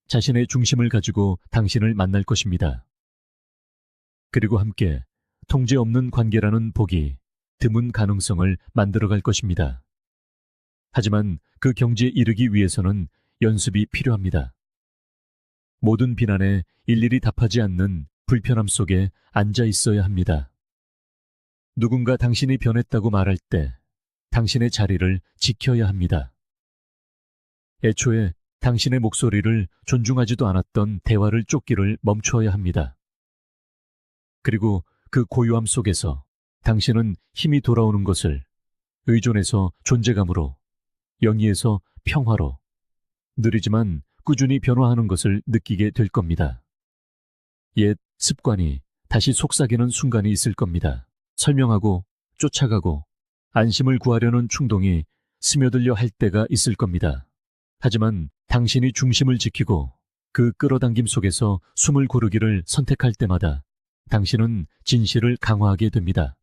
자신의 중심을 가지고 당신을 만날 것입니다. 그리고 함께 통제 없는 관계라는 복이 드문 가능성을 만들어갈 것입니다. 하지만 그 경지에 이르기 위해서는 연습이 필요합니다. 모든 비난에 일일이 답하지 않는 불편함 속에 앉아 있어야 합니다. 누군가 당신이 변했다고 말할 때 당신의 자리를 지켜야 합니다. 애초에 당신의 목소리를 존중하지도 않았던 대화를 쫓기를 멈춰야 합니다. 그리고 그 고요함 속에서 당신은 힘이 돌아오는 것을 의존에서 존재감으로, 영위에서 평화로, 느리지만 꾸준히 변화하는 것을 느끼게 될 겁니다. 옛 습관이 다시 속삭이는 순간이 있을 겁니다. 설명하고 쫓아가고 안심을 구하려는 충동이 스며들려 할 때가 있을 겁니다. 하지만 당신이 중심을 지키고 그 끌어당김 속에서 숨을 고르기를 선택할 때마다 당신은 진실을 강화하게 됩니다.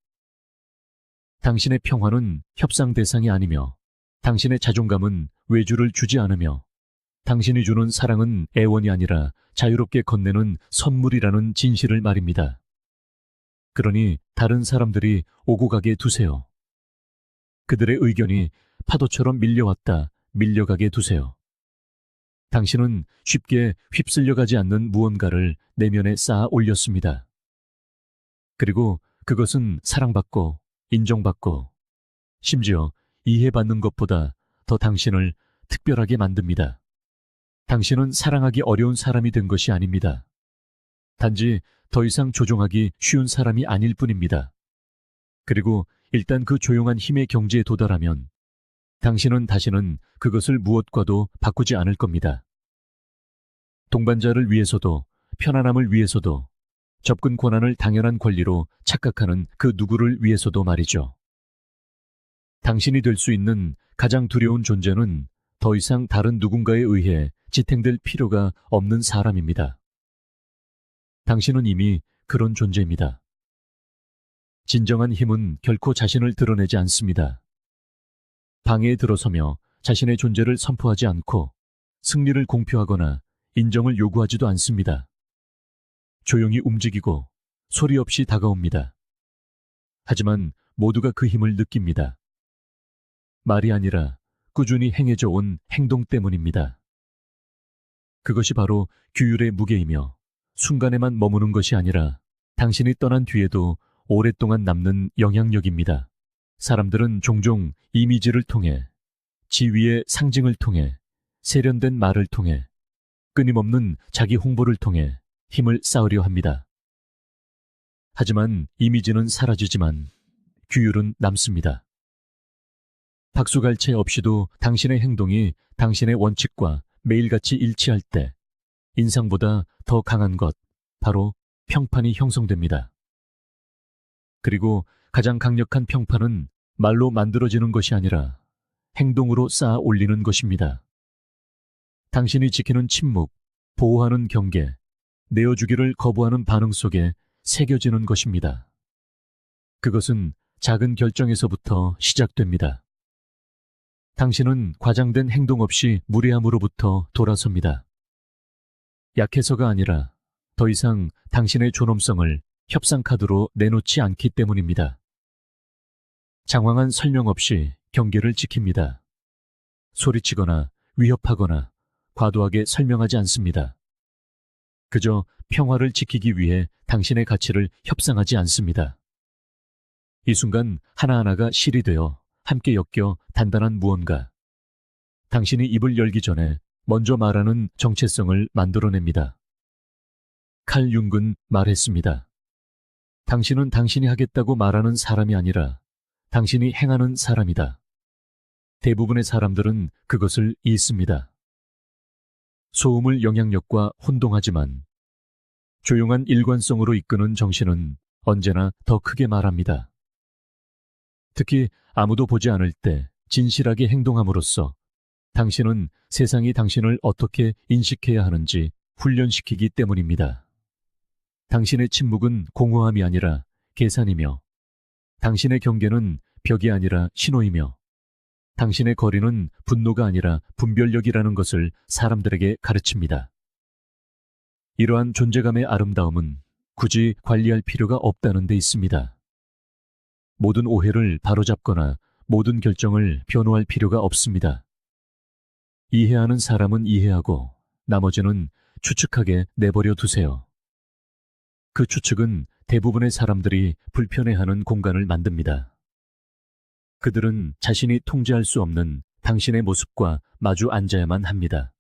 당신의 평화는 협상 대상이 아니며 당신의 자존감은 외주를 주지 않으며 당신이 주는 사랑은 애원이 아니라 자유롭게 건네는 선물이라는 진실을 말입니다. 그러니 다른 사람들이 오고 가게 두세요. 그들의 의견이 파도처럼 밀려왔다 밀려가게 두세요. 당신은 쉽게 휩쓸려가지 않는 무언가를 내면에 쌓아 올렸습니다. 그리고 그것은 사랑받고 인정받고 심지어 이해받는 것보다 더 당신을 특별하게 만듭니다. 당신은 사랑하기 어려운 사람이 된 것이 아닙니다. 단지 더 이상 조종하기 쉬운 사람이 아닐 뿐입니다. 그리고 일단 그 조용한 힘의 경지에 도달하면 당신은 다시는 그것을 무엇과도 바꾸지 않을 겁니다. 동반자를 위해서도 편안함을 위해서도 접근 권한을 당연한 권리로 착각하는 그 누구를 위해서도 말이죠. 당신이 될 수 있는 가장 두려운 존재는 더 이상 다른 누군가에 의해 지탱될 필요가 없는 사람입니다. 당신은 이미 그런 존재입니다. 진정한 힘은 결코 자신을 드러내지 않습니다. 방해에 들어서며 자신의 존재를 선포하지 않고 승리를 공표하거나 인정을 요구하지도 않습니다. 조용히 움직이고 소리 없이 다가옵니다. 하지만 모두가 그 힘을 느낍니다. 말이 아니라 꾸준히 행해져 온 행동 때문입니다. 그것이 바로 규율의 무게이며 순간에만 머무는 것이 아니라 당신이 떠난 뒤에도 오랫동안 남는 영향력입니다. 사람들은 종종 이미지를 통해, 지위의 상징을 통해, 세련된 말을 통해, 끊임없는 자기 홍보를 통해 힘을 쌓으려 합니다. 하지만 이미지는 사라지지만 규율은 남습니다. 박수갈채 없이도 당신의 행동이 당신의 원칙과 매일같이 일치할 때 인상보다 더 강한 것, 바로 평판이 형성됩니다. 그리고 가장 강력한 평판은 말로 만들어지는 것이 아니라 행동으로 쌓아 올리는 것입니다. 당신이 지키는 침묵, 보호하는 경계, 내어주기를 거부하는 반응 속에 새겨지는 것입니다. 그것은 작은 결정에서부터 시작됩니다. 당신은 과장된 행동 없이 무례함으로부터 돌아섭니다. 약해서가 아니라 더 이상 당신의 존엄성을 협상 카드로 내놓지 않기 때문입니다. 장황한 설명 없이 경계를 지킵니다. 소리치거나 위협하거나 과도하게 설명하지 않습니다. 그저 평화를 지키기 위해 당신의 가치를 협상하지 않습니다. 이 순간 하나하나가 실이 되어 함께 엮여 단단한 무언가, 당신이 입을 열기 전에 먼저 말하는 정체성을 만들어냅니다. 칼 융은 말했습니다. 당신은 당신이 하겠다고 말하는 사람이 아니라 당신이 행하는 사람이다. 대부분의 사람들은 그것을 잊습니다. 소음을 영향력과 혼동하지만 조용한 일관성으로 이끄는 정신은 언제나 더 크게 말합니다. 특히 아무도 보지 않을 때 진실하게 행동함으로써 당신은 세상이 당신을 어떻게 인식해야 하는지 훈련시키기 때문입니다. 당신의 침묵은 공허함이 아니라 계산이며, 당신의 경계는 벽이 아니라 신호이며, 당신의 거리는 분노가 아니라 분별력이라는 것을 사람들에게 가르칩니다. 이러한 존재감의 아름다움은 굳이 관리할 필요가 없다는 데 있습니다. 모든 오해를 바로잡거나 모든 결정을 변호할 필요가 없습니다. 이해하는 사람은 이해하고 나머지는 추측하게 내버려 두세요. 그 추측은 대부분의 사람들이 불편해하는 공간을 만듭니다. 그들은 자신이 통제할 수 없는 당신의 모습과 마주 앉아야만 합니다.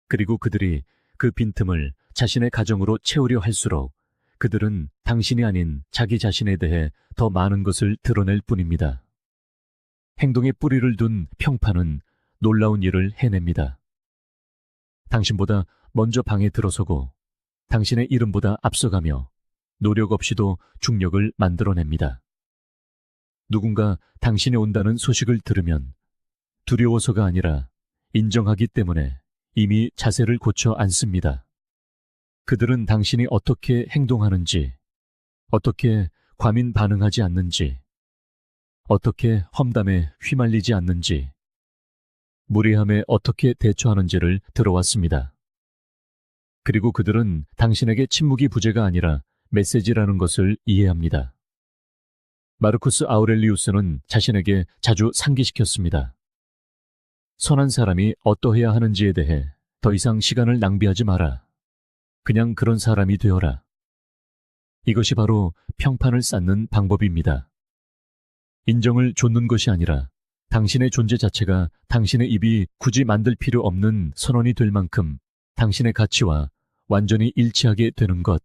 그리고 그들이 그 빈틈을 자신의 가정으로 채우려 할수록 그들은 당신이 아닌 자기 자신에 대해 더 많은 것을 드러낼 뿐입니다. 행동에 뿌리를 둔 평판은 놀라운 일을 해냅니다. 당신보다 먼저 방에 들어서고 당신의 이름보다 앞서가며 노력 없이도 중력을 만들어냅니다. 누군가 당신이 온다는 소식을 들으면 두려워서가 아니라 인정하기 때문에 이미 자세를 고쳐 앉습니다. 그들은 당신이 어떻게 행동하는지, 어떻게 과민 반응하지 않는지, 어떻게 험담에 휘말리지 않는지, 무례함에 어떻게 대처하는지를 들어왔습니다. 그리고 그들은 당신에게 침묵이 부재가 아니라 메시지라는 것을 이해합니다. 마르쿠스 아우렐리우스는 자신에게 자주 상기시켰습니다. 선한 사람이 어떠해야 하는지에 대해 더 이상 시간을 낭비하지 마라. 그냥 그런 사람이 되어라. 이것이 바로 평판을 쌓는 방법입니다. 인정을 좇는 것이 아니라 당신의 존재 자체가 당신의 입이 굳이 만들 필요 없는 선언이 될 만큼 당신의 가치와 완전히 일치하게 되는 것.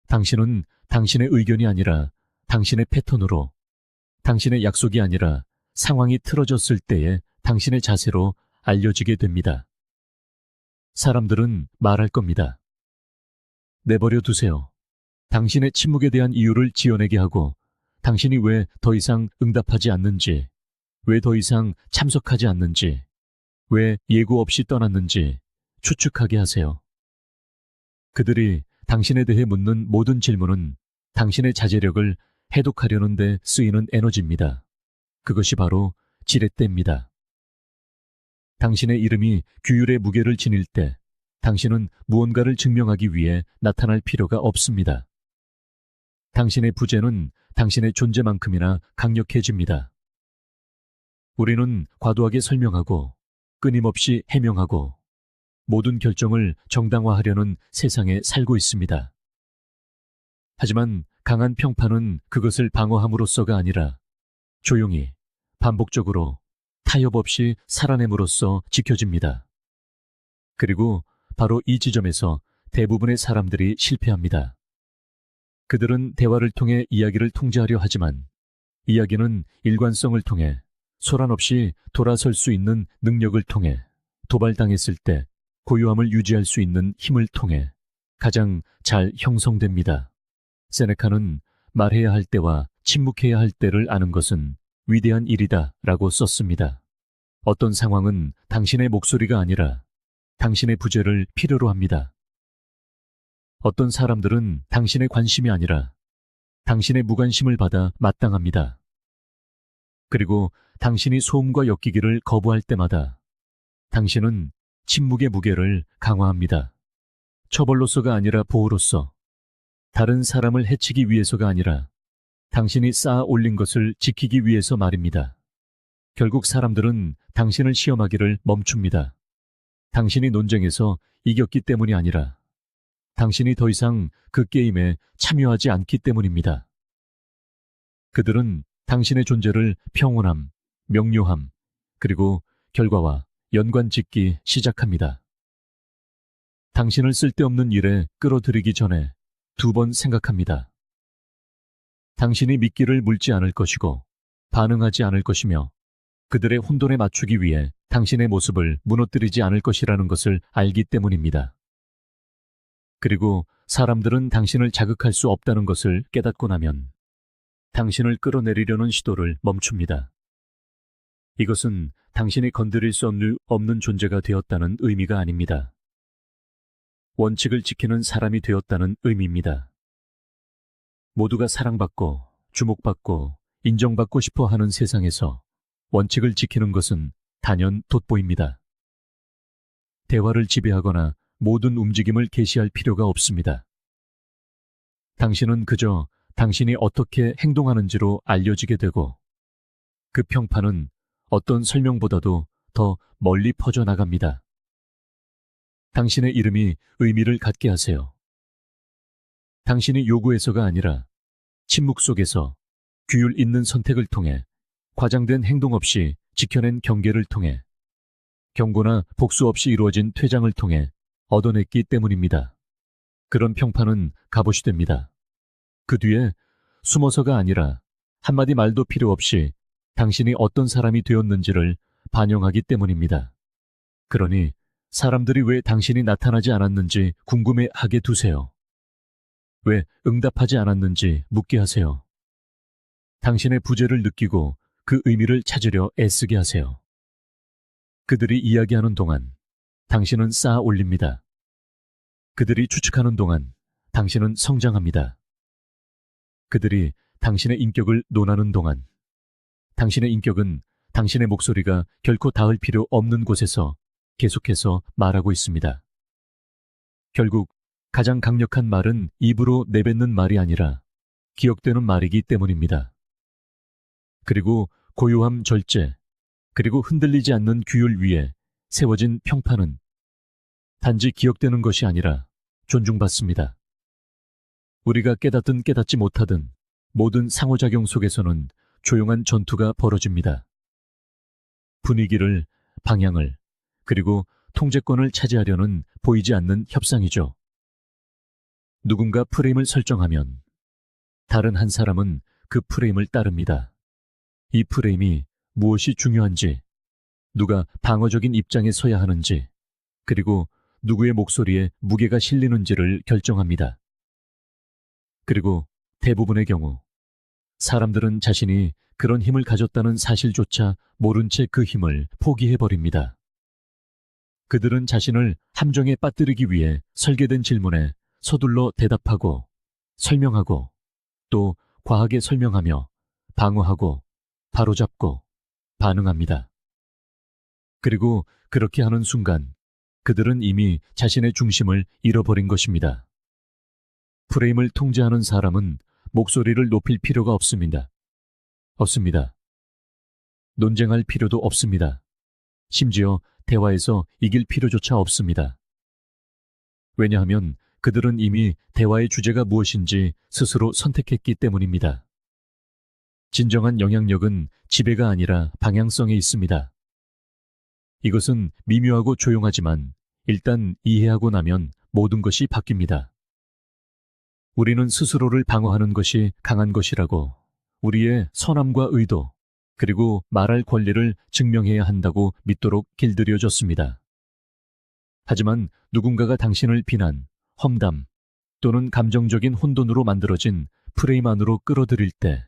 당신은 당신의 의견이 아니라 당신의 패턴으로, 당신의 약속이 아니라 상황이 틀어졌을 때의 당신의 자세로 알려지게 됩니다. 사람들은 말할 겁니다. 내버려 두세요. 당신의 침묵에 대한 이유를 지어내게 하고 당신이 왜 더 이상 응답하지 않는지, 왜 더 이상 참석하지 않는지, 왜 예고 없이 떠났는지 추측하게 하세요. 그들이 당신에 대해 묻는 모든 질문은 당신의 자제력을 해독하려는 데 쓰이는 에너지입니다. 그것이 바로 지렛대입니다. 당신의 이름이 규율의 무게를 지닐 때 당신은 무언가를 증명하기 위해 나타날 필요가 없습니다. 당신의 부재는 당신의 존재만큼이나 강력해집니다. 우리는 과도하게 설명하고 끊임없이 해명하고 모든 결정을 정당화하려는 세상에 살고 있습니다. 하지만 강한 평판은 그것을 방어함으로써가 아니라 조용히, 반복적으로, 타협 없이 살아냄으로써 지켜집니다. 그리고 바로 이 지점에서 대부분의 사람들이 실패합니다. 그들은 대화를 통해 이야기를 통제하려 하지만 이야기는 일관성을 통해 소란 없이 돌아설 수 있는 능력을 통해 도발당했을 때 고요함을 유지할 수 있는 힘을 통해 가장 잘 형성됩니다. 세네카는 말해야 할 때와 침묵해야 할 때를 아는 것은 위대한 일이다 라고 썼습니다. 어떤 상황은 당신의 목소리가 아니라 당신의 부재를 필요로 합니다. 어떤 사람들은 당신의 관심이 아니라 당신의 무관심을 받아 마땅합니다. 그리고 당신이 소음과 엮이기를 거부할 때마다 당신은 침묵의 무게를 강화합니다. 처벌로서가 아니라 보호로서, 다른 사람을 해치기 위해서가 아니라 당신이 쌓아 올린 것을 지키기 위해서 말입니다. 결국 사람들은 당신을 시험하기를 멈춥니다. 당신이 논쟁에서 이겼기 때문이 아니라 당신이 더 이상 그 게임에 참여하지 않기 때문입니다. 그들은 당신의 존재를 평온함, 명료함, 그리고 결과와 연관 짓기 시작합니다. 당신을 쓸데없는 일에 끌어들이기 전에 2번 생각합니다. 당신이 미끼를 물지 않을 것이고 반응하지 않을 것이며 그들의 혼돈에 맞추기 위해 당신의 모습을 무너뜨리지 않을 것이라는 것을 알기 때문입니다. 그리고 사람들은 당신을 자극할 수 없다는 것을 깨닫고 나면 당신을 끌어내리려는 시도를 멈춥니다. 이것은 당신이 건드릴 수 없는 존재가 되었다는 의미가 아닙니다. 원칙을 지키는 사람이 되었다는 의미입니다. 모두가 사랑받고 주목받고 인정받고 싶어 하는 세상에서 원칙을 지키는 것은 단연 돋보입니다. 대화를 지배하거나 모든 움직임을 개시할 필요가 없습니다. 당신은 그저 당신이 어떻게 행동하는지로 알려지게 되고 그 평판은 어떤 설명보다도 더 멀리 퍼져나갑니다. 당신의 이름이 의미를 갖게 하세요. 당신이 요구해서가 아니라 침묵 속에서 규율 있는 선택을 통해 과장된 행동 없이 지켜낸 경계를 통해 경고나 복수 없이 이루어진 퇴장을 통해 얻어냈기 때문입니다. 그런 평판은 값없이 됩니다. 그 뒤에 숨어서가 아니라 한마디 말도 필요 없이 당신이 어떤 사람이 되었는지를 반영하기 때문입니다. 그러니 사람들이 왜 당신이 나타나지 않았는지 궁금해하게 두세요. 왜 응답하지 않았는지 묻게 하세요. 당신의 부재를 느끼고 그 의미를 찾으려 애쓰게 하세요. 그들이 이야기하는 동안 당신은 쌓아 올립니다. 그들이 추측하는 동안 당신은 성장합니다. 그들이 당신의 인격을 논하는 동안 당신의 인격은 당신의 목소리가 결코 닿을 필요 없는 곳에서 계속해서 말하고 있습니다. 결국 가장 강력한 말은 입으로 내뱉는 말이 아니라 기억되는 말이기 때문입니다. 그리고 고요함 절제, 그리고 흔들리지 않는 규율 위에 세워진 평판은 단지 기억되는 것이 아니라 존중받습니다. 우리가 깨닫든 깨닫지 못하든 모든 상호작용 속에서는 조용한 전투가 벌어집니다. 분위기를, 방향을, 그리고 통제권을 차지하려는 보이지 않는 협상이죠. 누군가 프레임을 설정하면 다른 한 사람은 그 프레임을 따릅니다. 이 프레임이 무엇이 중요한지, 누가 방어적인 입장에 서야 하는지, 그리고 누구의 목소리에 무게가 실리는지를 결정합니다. 그리고 대부분의 경우 사람들은 자신이 그런 힘을 가졌다는 사실조차 모른 채 그 힘을 포기해버립니다. 그들은 자신을 함정에 빠뜨리기 위해 설계된 질문에 서둘러 대답하고 설명하고 또 과하게 설명하며 방어하고 바로잡고 반응합니다. 그리고 그렇게 하는 순간 그들은 이미 자신의 중심을 잃어버린 것입니다. 프레임을 통제하는 사람은 목소리를 높일 필요가 없습니다. 논쟁할 필요도 없습니다. 심지어 대화에서 이길 필요조차 없습니다. 왜냐하면 그들은 이미 대화의 주제가 무엇인지 스스로 선택했기 때문입니다. 진정한 영향력은 지배가 아니라 방향성에 있습니다. 이것은 미묘하고 조용하지만 일단 이해하고 나면 모든 것이 바뀝니다. 우리는 스스로를 방어하는 것이 강한 것이라고 우리의 선함과 의도 그리고 말할 권리를 증명해야 한다고 믿도록 길들여졌습니다. 하지만 누군가가 당신을 비난, 험담 또는 감정적인 혼돈으로 만들어진 프레임 안으로 끌어들일 때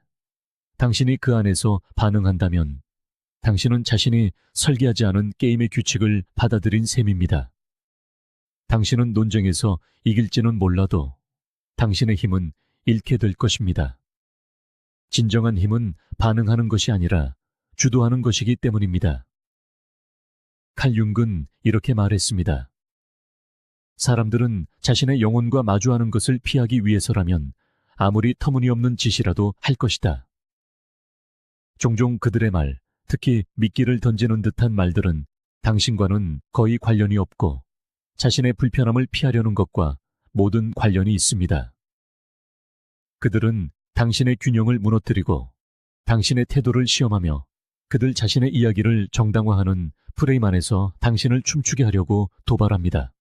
당신이 그 안에서 반응한다면 당신은 자신이 설계하지 않은 게임의 규칙을 받아들인 셈입니다. 당신은 논쟁에서 이길지는 몰라도 당신의 힘은 잃게 될 것입니다. 진정한 힘은 반응하는 것이 아니라 주도하는 것이기 때문입니다. 칼 융은 이렇게 말했습니다. 사람들은 자신의 영혼과 마주하는 것을 피하기 위해서라면 아무리 터무니없는 짓이라도 할 것이다. 종종 그들의 말, 특히 미끼를 던지는 듯한 말들은 당신과는 거의 관련이 없고 자신의 불편함을 피하려는 것과 모든 관련이 있습니다. 그들은 당신의 균형을 무너뜨리고 당신의 태도를 시험하며 그들 자신의 이야기를 정당화하는 프레임 안에서 당신을 춤추게 하려고 도발합니다.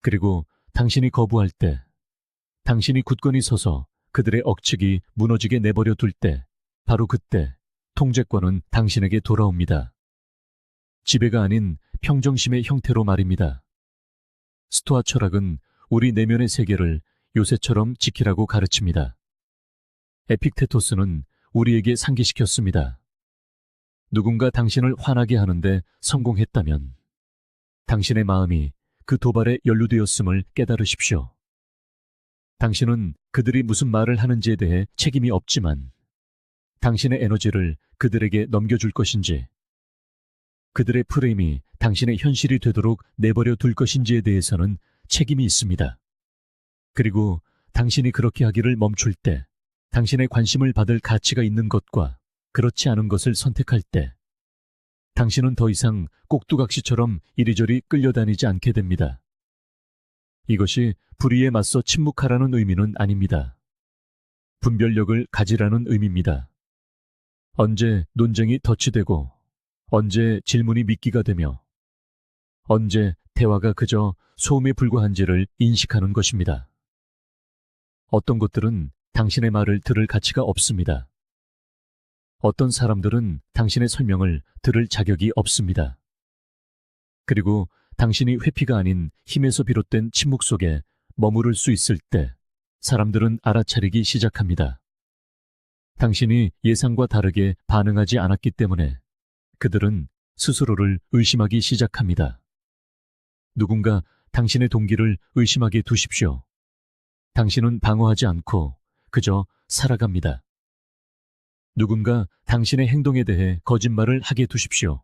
그리고 당신이 거부할 때, 당신이 굳건히 서서 그들의 억측이 무너지게 내버려 둘 때, 바로 그때 통제권은 당신에게 돌아옵니다. 지배가 아닌 평정심의 형태로 말입니다. 스토아 철학은 우리 내면의 세계를 요새처럼 지키라고 가르칩니다. 에픽테토스는 우리에게 상기시켰습니다. 누군가 당신을 화나게 하는데 성공했다면 당신의 마음이 그 도발에 연루되었음을 깨달으십시오. 당신은 그들이 무슨 말을 하는지에 대해 책임이 없지만 당신의 에너지를 그들에게 넘겨줄 것인지, 그들의 프레임이 당신의 현실이 되도록 내버려 둘 것인지에 대해서는 책임이 있습니다. 그리고 당신이 그렇게 하기를 멈출 때, 당신의 관심을 받을 가치가 있는 것과 그렇지 않은 것을 선택할 때, 당신은 더 이상 꼭두각시처럼 이리저리 끌려다니지 않게 됩니다. 이것이 불의에 맞서 침묵하라는 의미는 아닙니다. 분별력을 가지라는 의미입니다. 언제 논쟁이 덫이되고, 언제 질문이 미끼가 되며, 언제 대화가 그저 소음에 불과한지를 인식하는 것입니다. 어떤 것들은 당신의 말을 들을 가치가 없습니다. 어떤 사람들은 당신의 설명을 들을 자격이 없습니다. 그리고 당신이 회피가 아닌 힘에서 비롯된 침묵 속에 머무를 수 있을 때 사람들은 알아차리기 시작합니다. 당신이 예상과 다르게 반응하지 않았기 때문에 그들은 스스로를 의심하기 시작합니다. 누군가 당신의 동기를 의심하게 두십시오. 당신은 방어하지 않고 그저 살아갑니다. 누군가 당신의 행동에 대해 거짓말을 하게 두십시오.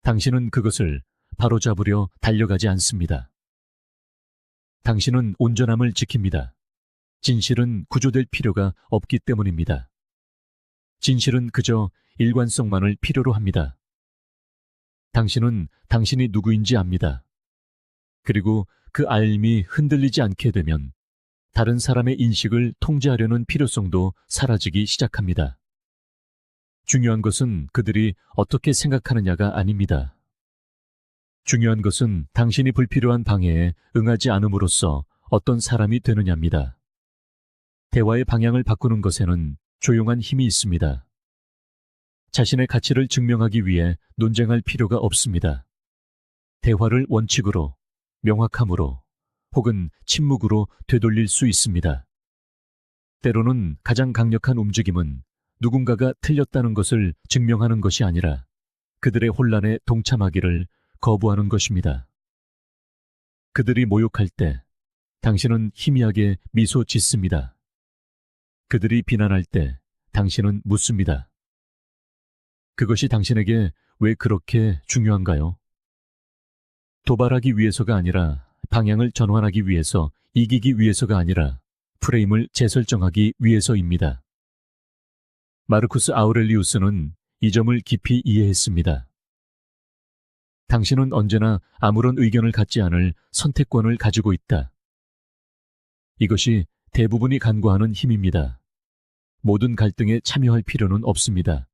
당신은 그것을 바로잡으려 달려가지 않습니다. 당신은 온전함을 지킵니다. 진실은 구조될 필요가 없기 때문입니다. 진실은 그저 일관성만을 필요로 합니다. 당신은 당신이 누구인지 압니다. 그리고 그 알미 흔들리지 않게 되면 다른 사람의 인식을 통제하려는 필요성도 사라지기 시작합니다. 중요한 것은 그들이 어떻게 생각하느냐가 아닙니다. 중요한 것은 당신이 불필요한 방해에 응하지 않음으로써 어떤 사람이 되느냐입니다. 대화의 방향을 바꾸는 것에는 조용한 힘이 있습니다. 자신의 가치를 증명하기 위해 논쟁할 필요가 없습니다. 대화를 원칙으로, 명확함으로, 혹은 침묵으로 되돌릴 수 있습니다. 때로는 가장 강력한 움직임은 누군가가 틀렸다는 것을 증명하는 것이 아니라 그들의 혼란에 동참하기를 거부하는 것입니다. 그들이 모욕할 때 당신은 희미하게 미소 짓습니다. 그들이 비난할 때 당신은 묻습니다. 그것이 당신에게 왜 그렇게 중요한가요? 도발하기 위해서가 아니라, 방향을 전환하기 위해서, 이기기 위해서가 아니라 프레임을 재설정하기 위해서입니다. 마르쿠스 아우렐리우스는 이 점을 깊이 이해했습니다. 당신은 언제나 아무런 의견을 갖지 않을 선택권을 가지고 있다. 이것이 대부분이 간과하는 힘입니다. 모든 갈등에 참여할 필요는 없습니다.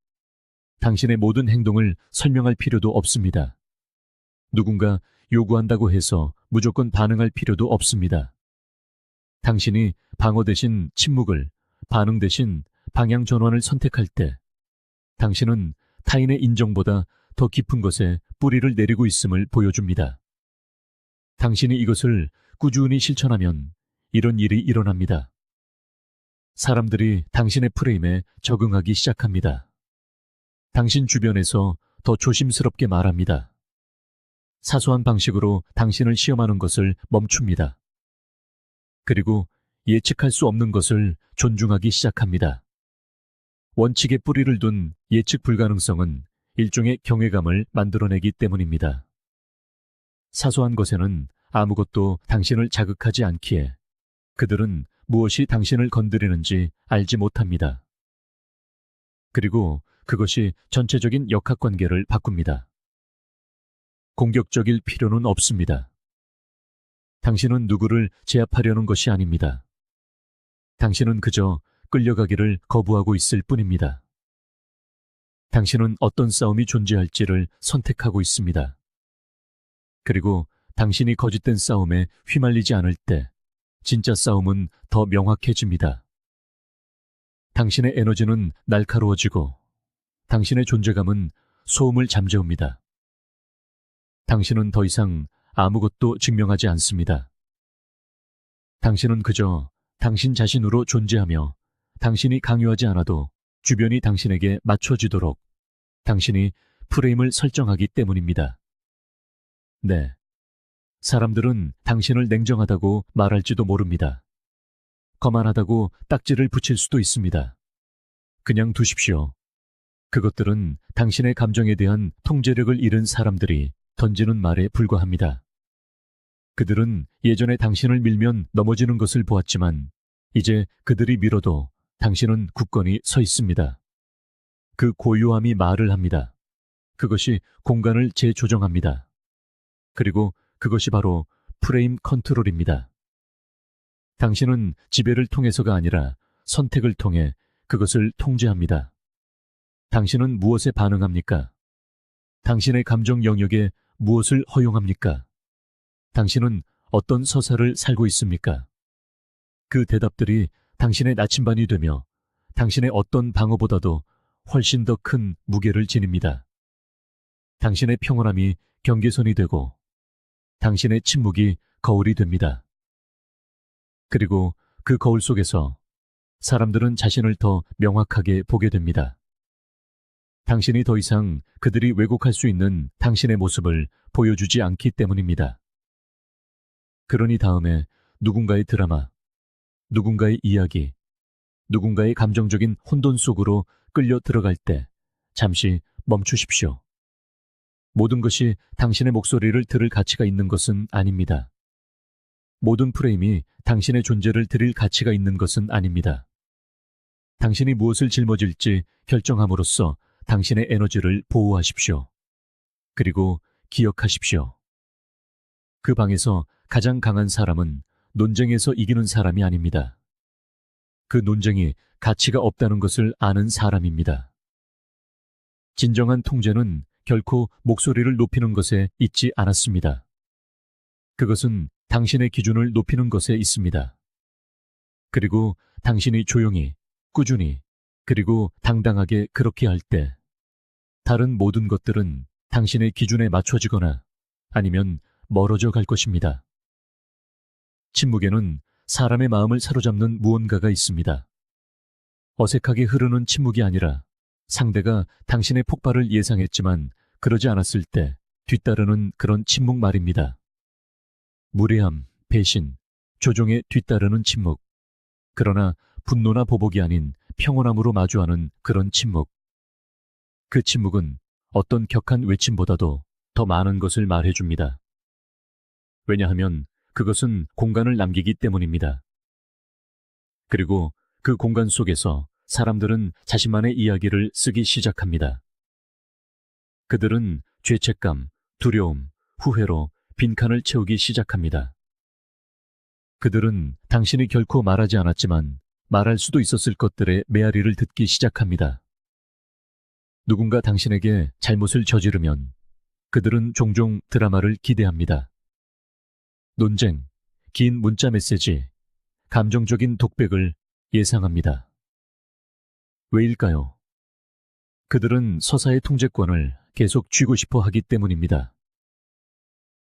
당신의 모든 행동을 설명할 필요도 없습니다. 누군가 요구한다고 해서 무조건 반응할 필요도 없습니다. 당신이 방어 대신 침묵을, 반응 대신 방향 전환을 선택할 때 당신은 타인의 인정보다 더 깊은 것에 뿌리를 내리고 있음을 보여줍니다. 당신이 이것을 꾸준히 실천하면 이런 일이 일어납니다. 사람들이 당신의 프레임에 적응하기 시작합니다. 당신 주변에서 더 조심스럽게 말합니다. 사소한 방식으로 당신을 시험하는 것을 멈춥니다. 그리고 예측할 수 없는 것을 존중하기 시작합니다. 원칙에 뿌리를 둔 예측 불가능성은 일종의 경외감을 만들어내기 때문입니다. 사소한 것에는 아무것도 당신을 자극하지 않기에 그들은 무엇이 당신을 건드리는지 알지 못합니다. 그리고 그것이 전체적인 역학관계를 바꿉니다. 공격적일 필요는 없습니다. 당신은 누구를 제압하려는 것이 아닙니다. 당신은 그저 끌려가기를 거부하고 있을 뿐입니다. 당신은 어떤 싸움이 존재할지를 선택하고 있습니다. 그리고 당신이 거짓된 싸움에 휘말리지 않을 때 진짜 싸움은 더 명확해집니다. 당신의 에너지는 날카로워지고 당신의 존재감은 소음을 잠재웁니다. 당신은 더 이상 아무것도 증명하지 않습니다. 당신은 그저 당신 자신으로 존재하며 당신이 강요하지 않아도 주변이 당신에게 맞춰지도록 당신이 프레임을 설정하기 때문입니다. 네. 사람들은 당신을 냉정하다고 말할지도 모릅니다. 거만하다고 딱지를 붙일 수도 있습니다. 그냥 두십시오. 그것들은 당신의 감정에 대한 통제력을 잃은 사람들이 던지는 말에 불과합니다. 그들은 예전에 당신을 밀면 넘어지는 것을 보았지만 이제 그들이 밀어도 당신은 굳건히 서 있습니다. 그 고요함이 말을 합니다. 그것이 공간을 재조정합니다. 그리고 그것이 바로 프레임 컨트롤입니다. 당신은 지배를 통해서가 아니라 선택을 통해 그것을 통제합니다. 당신은 무엇에 반응합니까? 당신의 감정 영역에 무엇을 허용합니까? 당신은 어떤 서사를 살고 있습니까? 그 대답들이 당신의 나침반이 되며 당신의 어떤 방어보다도 훨씬 더 큰 무게를 지닙니다. 당신의 평온함이 경계선이 되고 당신의 침묵이 거울이 됩니다. 그리고 그 거울 속에서 사람들은 자신을 더 명확하게 보게 됩니다. 당신이 더 이상 그들이 왜곡할 수 있는 당신의 모습을 보여주지 않기 때문입니다. 그러니 다음에 누군가의 드라마, 누군가의 이야기, 누군가의 감정적인 혼돈 속으로 끌려 들어갈 때 잠시 멈추십시오. 모든 것이 당신의 목소리를 들을 가치가 있는 것은 아닙니다. 모든 프레임이 당신의 존재를 들일 가치가 있는 것은 아닙니다. 당신이 무엇을 짊어질지 결정함으로써 당신의 에너지를 보호하십시오. 그리고 기억하십시오. 그 방에서 가장 강한 사람은 논쟁에서 이기는 사람이 아닙니다. 그 논쟁이 가치가 없다는 것을 아는 사람입니다. 진정한 통제는 결코 목소리를 높이는 것에 있지 않았습니다. 그것은 당신의 기준을 높이는 것에 있습니다. 그리고 당신이 조용히, 꾸준히, 그리고 당당하게 그렇게 할 때 다른 모든 것들은 당신의 기준에 맞춰지거나 아니면 멀어져 갈 것입니다. 침묵에는 사람의 마음을 사로잡는 무언가가 있습니다. 어색하게 흐르는 침묵이 아니라 상대가 당신의 폭발을 예상했지만 그러지 않았을 때 뒤따르는 그런 침묵 말입니다. 무례함, 배신, 조종에 뒤따르는 침묵. 그러나 분노나 보복이 아닌 평온함으로 마주하는 그런 침묵. 그 침묵은 어떤 격한 외침보다도 더 많은 것을 말해줍니다. 왜냐하면 그것은 공간을 남기기 때문입니다. 그리고 그 공간 속에서 사람들은 자신만의 이야기를 쓰기 시작합니다. 그들은 죄책감, 두려움, 후회로 빈칸을 채우기 시작합니다. 그들은 당신이 결코 말하지 않았지만 말할 수도 있었을 것들의 메아리를 듣기 시작합니다. 누군가 당신에게 잘못을 저지르면 그들은 종종 드라마를 기대합니다. 논쟁, 긴 문자 메시지, 감정적인 독백을 예상합니다. 왜일까요? 그들은 서사의 통제권을 계속 쥐고 싶어 하기 때문입니다.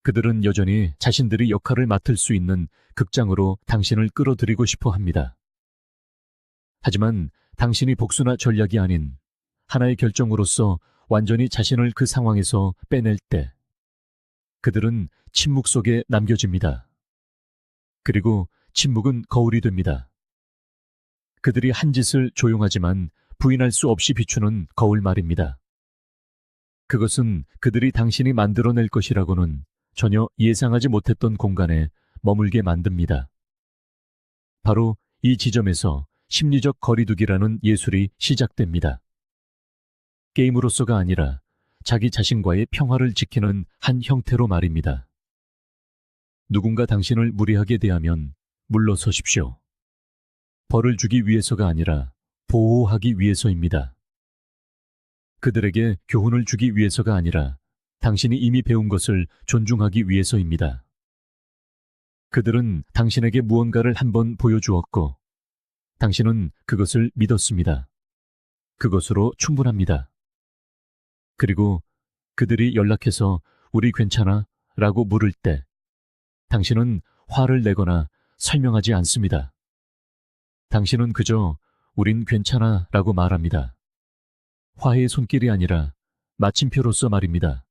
그들은 여전히 자신들이 역할을 맡을 수 있는 극장으로 당신을 끌어들이고 싶어 합니다. 하지만 당신이 복수나 전략이 아닌 하나의 결정으로서 완전히 자신을 그 상황에서 빼낼 때 그들은 침묵 속에 남겨집니다. 그리고 침묵은 거울이 됩니다. 그들이 한 짓을 조용하지만 부인할 수 없이 비추는 거울 말입니다. 그것은 그들이 당신이 만들어낼 것이라고는 전혀 예상하지 못했던 공간에 머물게 만듭니다. 바로 이 지점에서 심리적 거리두기라는 예술이 시작됩니다. 게임으로서가 아니라 자기 자신과의 평화를 지키는 한 형태로 말입니다. 누군가 당신을 무례하게 대하면 물러서십시오. 벌을 주기 위해서가 아니라 보호하기 위해서입니다. 그들에게 교훈을 주기 위해서가 아니라 당신이 이미 배운 것을 존중하기 위해서입니다. 그들은 당신에게 무언가를 한번 보여주었고 당신은 그것을 믿었습니다. 그것으로 충분합니다. 그리고 그들이 연락해서 우리 괜찮아? 라고 물을 때 당신은 화를 내거나 설명하지 않습니다. 당신은 그저 우린 괜찮아 라고 말합니다. 화해의 손길이 아니라 마침표로서 말입니다.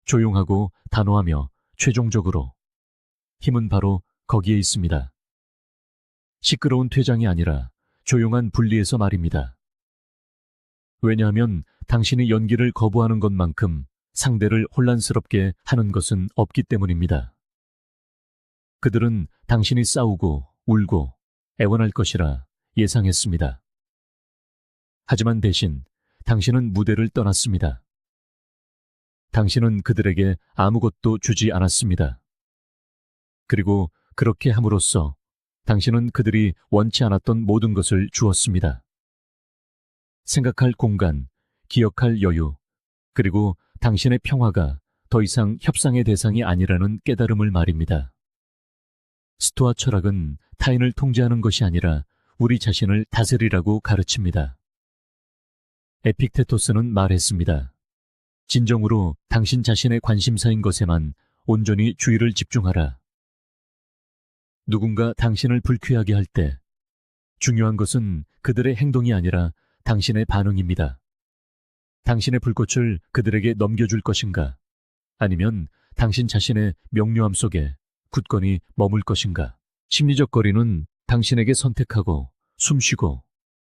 조용하고 단호하며 최종적으로 힘은 바로 거기에 있습니다. 시끄러운 퇴장이 아니라 조용한 분리에서 말입니다. 왜냐하면 당신이 연기를 거부하는 것만큼 상대를 혼란스럽게 하는 것은 없기 때문입니다. 그들은 당신이 싸우고 울고 애원할 것이라 예상했습니다. 하지만 대신 당신은 무대를 떠났습니다. 당신은 그들에게 아무것도 주지 않았습니다. 그리고 그렇게 함으로써 당신은 그들이 원치 않았던 모든 것을 주었습니다. 생각할 공간, 기억할 여유, 그리고 당신의 평화가 더 이상 협상의 대상이 아니라는 깨달음을 말입니다. 스토아 철학은 타인을 통제하는 것이 아니라 우리 자신을 다스리라고 가르칩니다. 에픽테토스는 말했습니다. 진정으로 당신 자신의 관심사인 것에만 온전히 주의를 집중하라. 누군가 당신을 불쾌하게 할 때 중요한 것은 그들의 행동이 아니라 당신의 반응입니다. 당신의 불꽃을 그들에게 넘겨줄 것인가? 아니면 당신 자신의 명료함 속에 굳건히 머물 것인가? 심리적 거리는 당신에게 선택하고 숨쉬고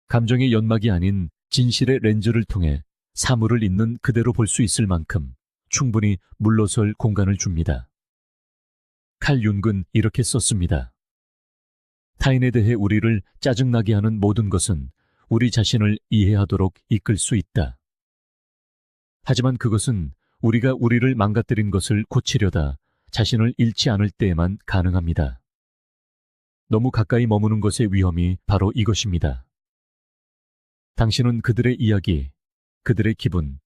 감정의 연막이 아닌 진실의 렌즈를 통해 사물을 있는 그대로 볼 수 있을 만큼 충분히 물러설 공간을 줍니다. 칼 융은 이렇게 썼습니다. 타인에 대해 우리를 짜증나게 하는 모든 것은 우리 자신을 이해하도록 이끌 수 있다. 하지만 그것은 우리가 우리를 망가뜨린 것을 고치려다 자신을 잃지 않을 때에만 가능합니다. 너무 가까이 머무는 것의 위험이 바로 이것입니다. 당신은 그들의 이야기, 그들의 기분,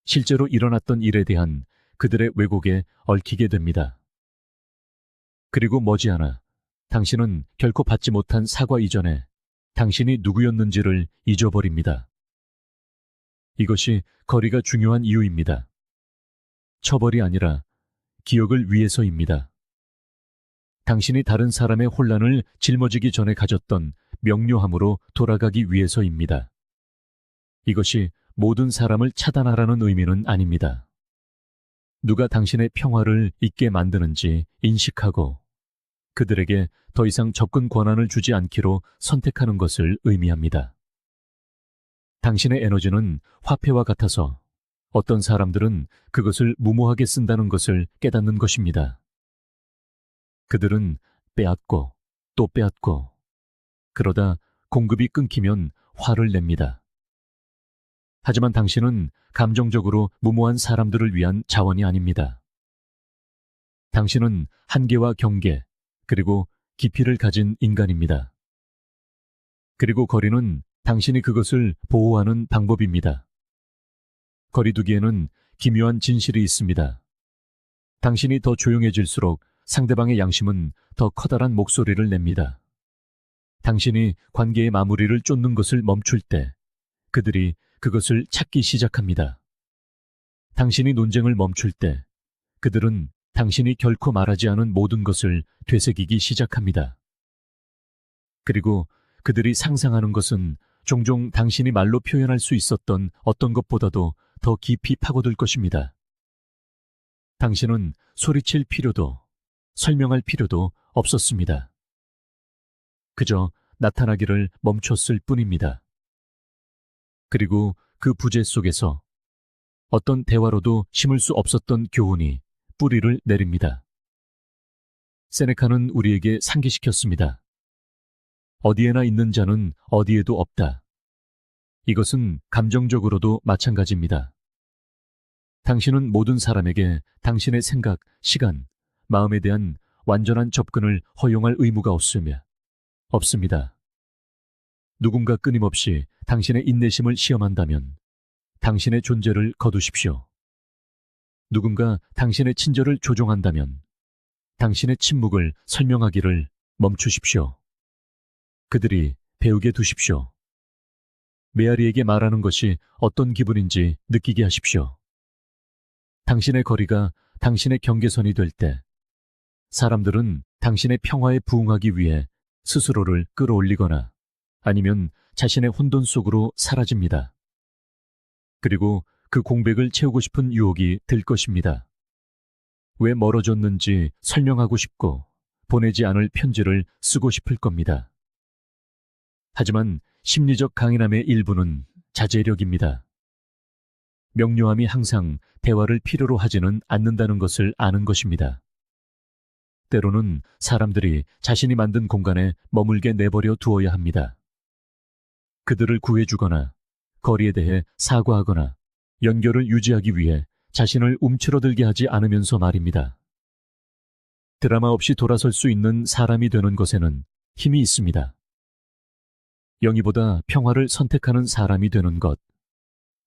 실제로 일어났던 일에 대한 그들의 왜곡에 얽히게 됩니다. 그리고 머지않아 당신은 결코 받지 못한 사과 이전에 당신이 누구였는지를 잊어버립니다. 이것이 거리가 중요한 이유입니다. 처벌이 아니라 기억을 위해서입니다. 당신이 다른 사람의 혼란을 짊어지기 전에 가졌던 명료함으로 돌아가기 위해서입니다. 이것이 모든 사람을 차단하라는 의미는 아닙니다. 누가 당신의 평화를 잊게 만드는지 인식하고 그들에게 더 이상 접근 권한을 주지 않기로 선택하는 것을 의미합니다. 당신의 에너지는 화폐와 같아서 어떤 사람들은 그것을 무모하게 쓴다는 것을 깨닫는 것입니다. 그들은 빼앗고 또 빼앗고 그러다 공급이 끊기면 화를 냅니다. 하지만 당신은 감정적으로 무모한 사람들을 위한 자원이 아닙니다. 당신은 한계와 경계 그리고 깊이를 가진 인간입니다. 그리고 거리는 당신이 그것을 보호하는 방법입니다. 거리두기에는 기묘한 진실이 있습니다. 당신이 더 조용해질수록 상대방의 양심은 더 커다란 목소리를 냅니다. 당신이 관계의 마무리를 쫓는 것을 멈출 때 그들이 그것을 찾기 시작합니다. 당신이 논쟁을 멈출 때 그들은 당신이 결코 말하지 않은 모든 것을 되새기기 시작합니다. 그리고 그들이 상상하는 것은 종종 당신이 말로 표현할 수 있었던 어떤 것보다도 더 깊이 파고들 것입니다. 당신은 소리칠 필요도 설명할 필요도 없었습니다. 그저 나타나기를 멈췄을 뿐입니다. 그리고 그 부재 속에서 어떤 대화로도 심을 수 없었던 교훈이 뿌리를 내립니다. 세네카는 우리에게 상기시켰습니다. 어디에나 있는 자는 어디에도 없다. 이것은 감정적으로도 마찬가지입니다. 당신은 모든 사람에게 당신의 생각, 시간, 마음에 대한 완전한 접근을 허용할 의무가 없습니다. 누군가 끊임없이 당신의 인내심을 시험한다면 당신의 존재를 거두십시오. 누군가 당신의 친절을 조종한다면 당신의 침묵을 설명하기를 멈추십시오. 그들이 배우게 두십시오. 메아리에게 말하는 것이 어떤 기분인지 느끼게 하십시오. 당신의 거리가 당신의 경계선이 될 때 사람들은 당신의 평화에 부응하기 위해 스스로를 끌어올리거나 아니면 자신의 혼돈 속으로 사라집니다. 그리고 그 공백을 채우고 싶은 유혹이 들 것입니다. 왜 멀어졌는지 설명하고 싶고 보내지 않을 편지를 쓰고 싶을 겁니다. 하지만 심리적 강인함의 일부는 자제력입니다. 명료함이 항상 대화를 필요로 하지는 않는다는 것을 아는 것입니다. 때로는 사람들이 자신이 만든 공간에 머물게 내버려 두어야 합니다. 그들을 구해주거나 거리에 대해 사과하거나 연결을 유지하기 위해 자신을 움츠러들게 하지 않으면서 말입니다. 드라마 없이 돌아설 수 있는 사람이 되는 것에는 힘이 있습니다. 영희보다 평화를 선택하는 사람이 되는 것,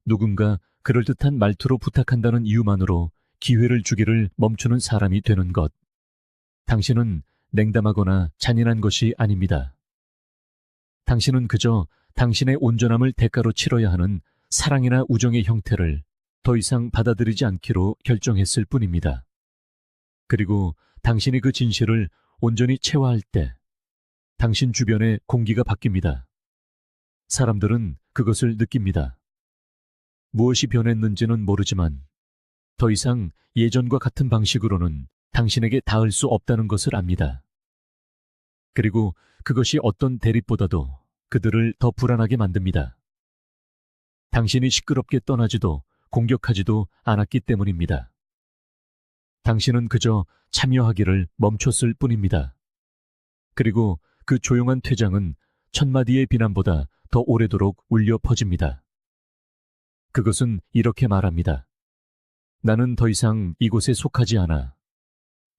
누군가 그럴듯한 말투로 부탁한다는 이유만으로 기회를 주기를 멈추는 사람이 되는 것, 당신은 냉담하거나 잔인한 것이 아닙니다. 당신은 그저 당신의 온전함을 대가로 치러야 하는 사랑이나 우정의 형태를 더 이상 받아들이지 않기로 결정했을 뿐입니다. 그리고 당신이 그 진실을 온전히 체화할 때 당신 주변의 공기가 바뀝니다. 사람들은 그것을 느낍니다. 무엇이 변했는지는 모르지만 더 이상 예전과 같은 방식으로는 당신에게 닿을 수 없다는 것을 압니다. 그리고 그것이 어떤 대립보다도 그들을 더 불안하게 만듭니다. 당신이 시끄럽게 떠나지도 공격하지도 않았기 때문입니다. 당신은 그저 참여하기를 멈췄을 뿐입니다. 그리고 그 조용한 퇴장은 천마디의 비난보다 더 오래도록 울려 퍼집니다. 그것은 이렇게 말합니다. 나는 더 이상 이곳에 속하지 않아.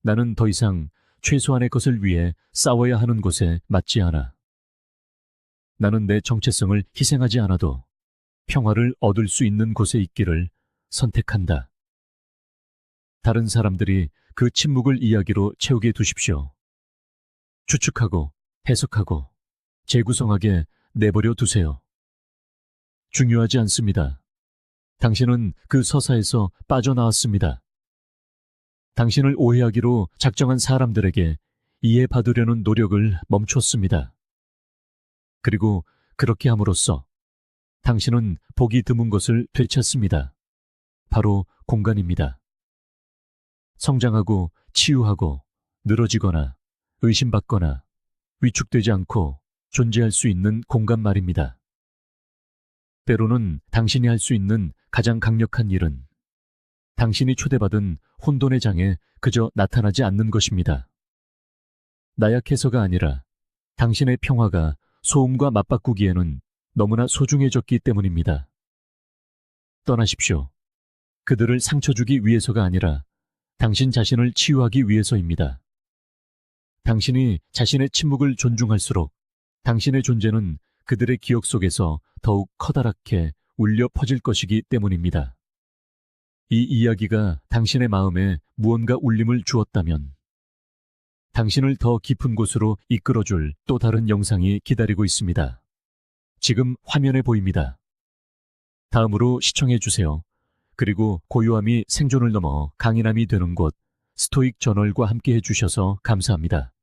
나는 더 이상 최소한의 것을 위해 싸워야 하는 곳에 맞지 않아. 나는 내 정체성을 희생하지 않아도 평화를 얻을 수 있는 곳에 있기를 선택한다. 다른 사람들이 그 침묵을 이야기로 채우게 두십시오. 추측하고 해석하고 재구성하게 내버려 두세요. 중요하지 않습니다. 당신은 그 서사에서 빠져나왔습니다. 당신을 오해하기로 작정한 사람들에게 이해받으려는 노력을 멈췄습니다. 그리고 그렇게 함으로써 당신은 보기 드문 것을 되찾습니다. 바로 공간입니다. 성장하고 치유하고 늘어지거나 의심받거나 위축되지 않고 존재할 수 있는 공간 말입니다. 때로는 당신이 할 수 있는 가장 강력한 일은 당신이 초대받은 혼돈의 장에 그저 나타나지 않는 것입니다. 나약해서가 아니라 당신의 평화가 소음과 맞바꾸기에는 너무나 소중해졌기 때문입니다. 떠나십시오. 그들을 상처 주기 위해서가 아니라 당신 자신을 치유하기 위해서입니다. 당신이 자신의 침묵을 존중할수록 당신의 존재는 그들의 기억 속에서 더욱 커다랗게 울려 퍼질 것이기 때문입니다. 이 이야기가 당신의 마음에 무언가 울림을 주었다면 당신을 더 깊은 곳으로 이끌어줄 또 다른 영상이 기다리고 있습니다. 지금 화면에 보입니다. 다음으로 시청해주세요. 그리고 고요함이 생존을 넘어 강인함이 되는 곳 스토익 저널과 함께 해주셔서 감사합니다.